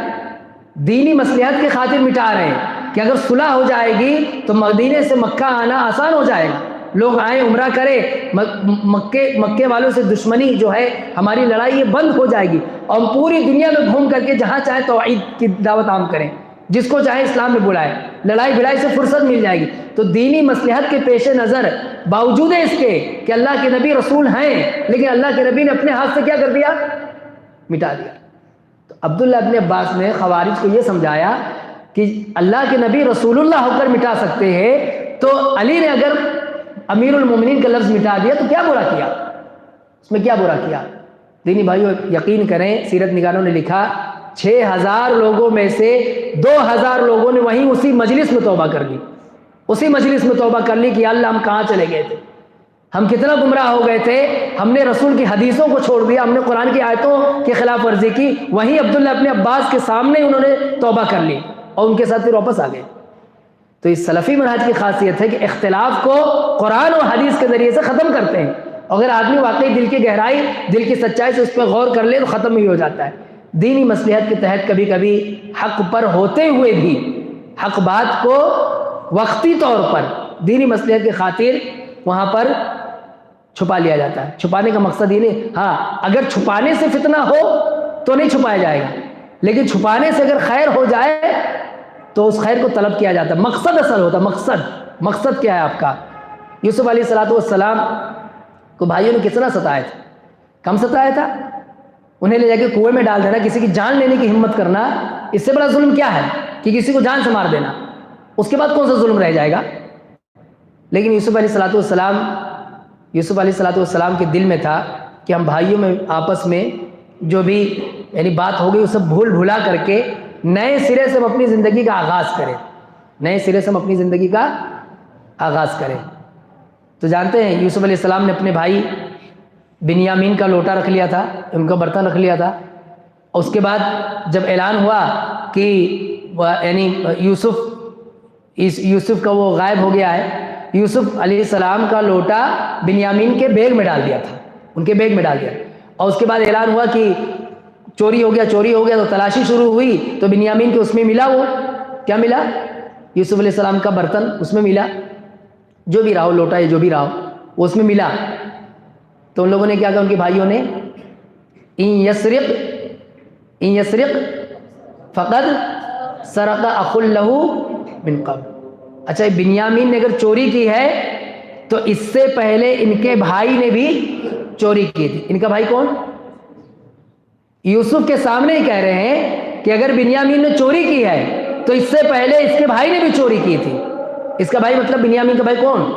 دینی مصلحت کے خاطر مٹا رہے ہیں کہ اگر صلح ہو جائے گی تو مدینے سے مکہ آنا آسان ہو جائے گا، لوگ آئیں عمرہ کریں، مکے والوں سے دشمنی جو ہے ہماری لڑائی یہ بند ہو جائے گی، اور ہم پوری دنیا میں گھوم کر کے جہاں چاہے توحید کی دعوت عام کریں، جس کو چاہے اسلام میں بلائے، لڑائی بھڑائی سے فرصت مل جائے گی۔ تو تو دینی مصلحت کے پیش نظر باوجود اس کے کہ اللہ کے نبی رسول ہیں، لیکن اللہ کے نبی نے اپنے ہاتھ سے کیا کر دیا؟ مٹا دیا۔ تو عبداللہ ابن عباس نے خوارج کو یہ سمجھایا کہ اللہ کے نبی رسول اللہ ہو کر مٹا سکتے ہیں، تو علی نے اگر امیر المومنین کا لفظ مٹا دیا تو کیا برا کیا؟ اس میں کیا برا کیا؟ دینی بھائیو یقین کریں، سیرت نگاروں نے لکھا 6000 لوگوں میں سے 2000 لوگوں نے وہیں اسی مجلس میں توبہ کر لی، اسی مجلس میں توبہ کر لی کہ اللہ ہم کہاں چلے گئے تھے، ہم کتنا گمراہ ہو گئے تھے، ہم نے رسول کی حدیثوں کو چھوڑ دیا، ہم نے قرآن کی آیتوں کی خلاف ورزی کی۔ وہیں عبداللہ ابن عباس کے سامنے انہوں نے توبہ کر لی اور ان کے ساتھ پھر واپس آ گئے۔ تو اس سلفی منہج کی خاصیت ہے کہ اختلاف کو قرآن اور حدیث کے ذریعے سے ختم کرتے ہیں، اگر آدمی واقعی دل کی گہرائی، دل کی سچائی سے اس پہ غور کر لے تو ختم ہی ہو جاتا ہے۔ دینی مصلحت کے تحت کبھی کبھی حق پر ہوتے ہوئے بھی حق بات کو وقتی طور پر دینی مصلحت کی خاطر وہاں پر چھپا لیا جاتا ہے۔ چھپانے کا مقصد یہ نہیں، ہاں اگر چھپانے سے فتنہ ہو تو نہیں چھپایا جائے گا، لیکن چھپانے سے اگر خیر ہو جائے تو اس خیر کو طلب کیا جاتا ہے۔ مقصد اصل ہوتا ہے، مقصد کیا ہے آپ کا؟ یوسف علیہ السلام کو بھائیوں نے کتنا ستایا تھا؟ کم ستایا تھا؟ انہیں لے جا کے کنویں میں ڈال دینا، کسی کی جان لینے کی ہمت کرنا، اس سے بڑا ظلم کیا ہے کہ کسی کو جان سے مار دینا؟ اس کے بعد کون سا ظلم رہ جائے گا؟ لیکن یوسف علیہ السلام کے دل میں تھا کہ ہم بھائیوں میں آپس میں جو بھی یعنی بات ہو گئی وہ سب بھول بھلا کر کے نئے سرے سے ہم اپنی زندگی کا آغاز کریں، نئے سرے سے ہم اپنی زندگی کا آغاز کریں۔ تو جانتے ہیں یوسف علیہ السلام نے اپنے بھائی بنیامین کا لوٹا رکھ لیا تھا، ان کا برتن رکھ لیا تھا، اور اس کے بعد جب اعلان ہوا کہ یعنی یوسف کا وہ غائب ہو گیا ہے، یوسف علیہ السلام کا لوٹا بنیامین کے بیگ میں ڈال دیا تھا، ان کے بیگ میں ڈال دیا، اور اس کے بعد اعلان ہوا کہ چوری ہو گیا تو تلاشی شروع ہوئی تو بنیامین کے اس میں ملا، وہ کیا ملا؟ یوسف علیہ السلام کا برتن اس میں ملا، جو بھی رہا ہو، لوٹا یا جو بھی رہا ہو وہ اس میں ملا۔ تو ان لوگوں نے کیا کہا، ان کے بھائیوں نے ان یسرق فقد سرق اخ لہ من قبل، اچھا بنیامین نے اگر چوری کی ہے تو اس سے پہلے ان کے بھائی نے بھی چوری کی تھی۔ ان کا بھائی کون؟ یوسف کے سامنے ہی کہہ رہے ہیں کہ اگر بنیامین نے چوری کی ہے تو اس سے پہلے اس کے بھائی نے بھی چوری کی تھی۔ اس کا بھائی مطلب بنیامین کا بھائی کون؟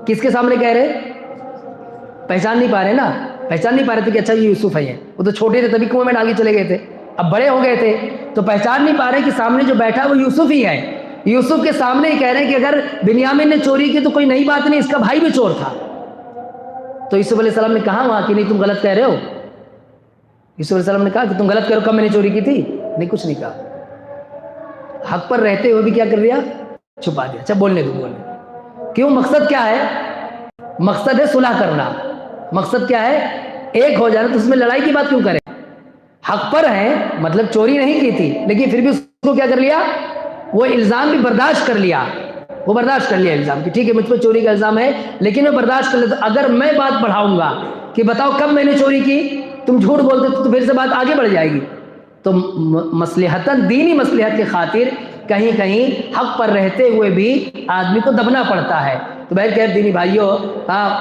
کس کے سامنے کہہ رہے؟ پہچان نہیں پا رہے نا، پہچان نہیں پا رہے تھے کہ اچھا یہ یوسف ہے، وہ تو چھوٹے تھے تبھی کنویں میں ڈال کے چلے گئے تھے، اب بڑے ہو گئے تھے تو پہچان نہیں پا رہے کہ سامنے جو بیٹھا وہ یوسف ہی ہے۔ یوسف کے سامنے ہی کہہ رہے ہیں کہ اگر بنیامین نے چوری کی تو کوئی نئی بات نہیں، اس کا بھائی بھی چور تھا۔ تو یوسف علیہ السلام نے کہا وہاں کہ نہیں تم غلط کہہ رہے ہو، یوسف علیہ السلام نے کہا کہ تم غلط کہہ رہے ہو، کب میں نے چوری کی تھی؟ نہیں، کچھ نہیں کہا، حق پر رہتے ہوئے بھی کیا کر دیا؟ چھپا دیا۔ اچھا بولنے دو، کیوں؟ مقصد کیا ہے؟ مقصد ہے صلح کرنا، مقصد کیا ہے؟ ایک ہو جانا، تو اس میں لڑائی کی بات کیوں کریں؟ حق پر ہے، مطلب چوری نہیں کی تھی لیکن پھر بھی اس کو کیا کر لیا؟ وہ الزام بھی برداشت کر لیا، وہ برداشت کر لیا الزام کہ ٹھیک ہے مجھ پہ چوری کا الزام ہے لیکن میں برداشت کر لیتا۔ اگر میں بات بڑھاؤں گا کہ بتاؤ کب میں نے چوری کی، تم جھوٹ بولتے تو پھر سے بات آگے بڑھ جائے گی۔ تو مصلحتاً دینی مصلحت کی خاطر کہیں کہیں حق پر رہتے ہوئے بھی آدمی کو دبنا پڑتا ہے۔ تو بہرکیف دینی بھائیوں،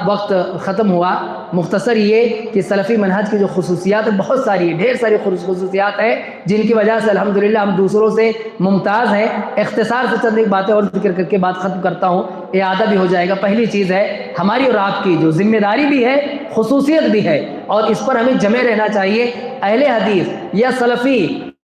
وقت ختم ہوا، مختصر یہ کہ سلفی منہج کی جو خصوصیات ہیں بہت ساری، ڈھیر ساری خصوصیات ہیں جن کی وجہ سے الحمدللہ ہم دوسروں سے ممتاز ہیں۔ اختصار سے چند ایک باتیں اور ذکر کر کے بات ختم کرتا ہوں، اعادہ بھی ہو جائے گا۔ پہلی چیز ہے ہماری اور آپ کی جو ذمہ داری بھی ہے، خصوصیت بھی ہے، اور اس پر ہمیں جمے رہنا چاہیے۔ اہل حدیث یا سلفی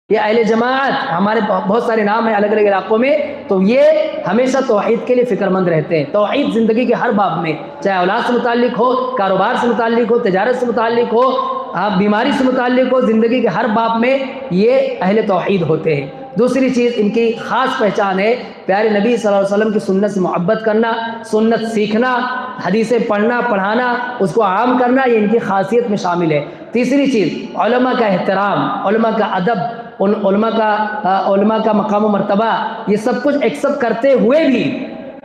یا اہل جماعت، ہمارے بہت سارے نام ہیں الگ الگ علاقوں میں، تو یہ ہمیشہ توحید کے لیے فکر مند رہتے ہیں۔ توحید زندگی کے ہر باب میں، چاہے اولاد سے متعلق ہو، کاروبار سے متعلق ہو، تجارت سے متعلق ہو، بیماری سے متعلق ہو، زندگی کے ہر باب میں یہ اہل توحید ہوتے ہیں۔ دوسری چیز ان کی خاص پہچان ہے پیارے نبی صلی اللہ علیہ وسلم کی سنت سے محبت کرنا، سنت سیکھنا، حدیثیں پڑھنا پڑھانا، اس کو عام کرنا، یہ ان کی خاصیت میں شامل ہے۔ تیسری چیز علماء کا احترام، علماء کا ادب، ان علماء کا مقام و مرتبہ، یہ سب کچھ ایکسپٹ کرتے ہوئے بھی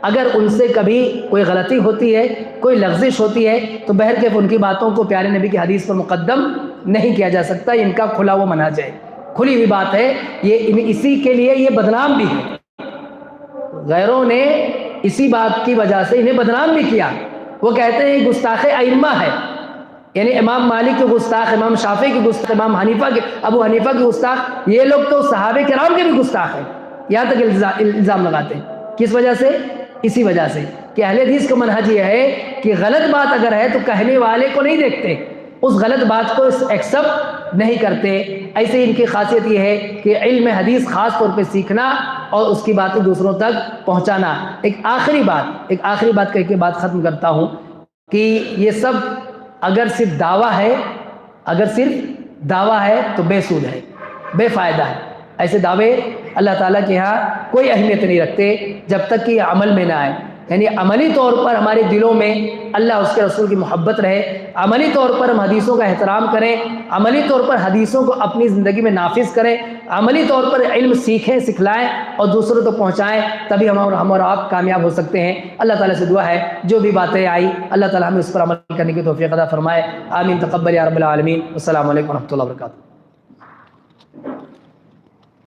اگر ان سے کبھی کوئی غلطی ہوتی ہے، کوئی لغزش ہوتی ہے، تو بہرکیف ان کی باتوں کو پیارے نبی کی حدیث پر مقدم نہیں کیا جا سکتا۔ ان کا کھلا ہوا منہج ہے، کھلی ہوئی بات ہے، یہ اسی کے لیے یہ بدنام بھی ہے۔ غیروں نے اسی بات کی وجہ سے انہیں بدنام بھی کیا. وہ کہتے ہیں یہ گستاخ ائمہ ہے، یعنی امام مالک کے گستاخ، امام شافعی کے گستاخ، امام حنیفہ کے، ابو حنیفہ کے گستاخ، یہ لوگ تو صحابہ کرام کے بھی گستاخ ہیں. یہاں تک الزام لگاتے ہیں. کس وجہ سے؟ اسی وجہ سے کہ اہل حدیث کا منہج یہ ہے کہ غلط بات اگر ہے تو کہنے والے کو نہیں دیکھتے، اس غلط بات کو ایکسپٹ نہیں کرتے. ایسے ان کی خاصیت یہ ہے کہ علم حدیث خاص طور پہ سیکھنا اور اس کی باتیں دوسروں تک پہنچانا. ایک آخری بات کہہ کے بات ختم کرتا ہوں کہ یہ سب اگر صرف دعویٰ ہے تو بے سود ہے، بے فائدہ ہے. ایسے دعوے اللہ تعالیٰ کے ہاں کوئی اہمیت نہیں رکھتے جب تک کہ یہ عمل میں نہ آئے. یعنی عملی طور پر ہمارے دلوں میں اللہ اس کے رسول کی محبت رہے، عملی طور پر ہم حدیثوں کا احترام کریں، عملی طور پر حدیثوں کو اپنی زندگی میں نافذ کریں، عملی طور پر علم سیکھیں، سکھلائیں اور دوسروں تک پہنچائیں، تبھی ہم اور آپ کامیاب ہو سکتے ہیں. اللہ تعالیٰ سے دعا ہے جو بھی باتیں آئی اللہ تعالیٰ ہمیں اس پر عمل کرنے کی توفیق عطا فرمائے. آمین. تقبل یا رب العالمین. السلام علیکم و رحمۃ اللہ وبرکاتہ.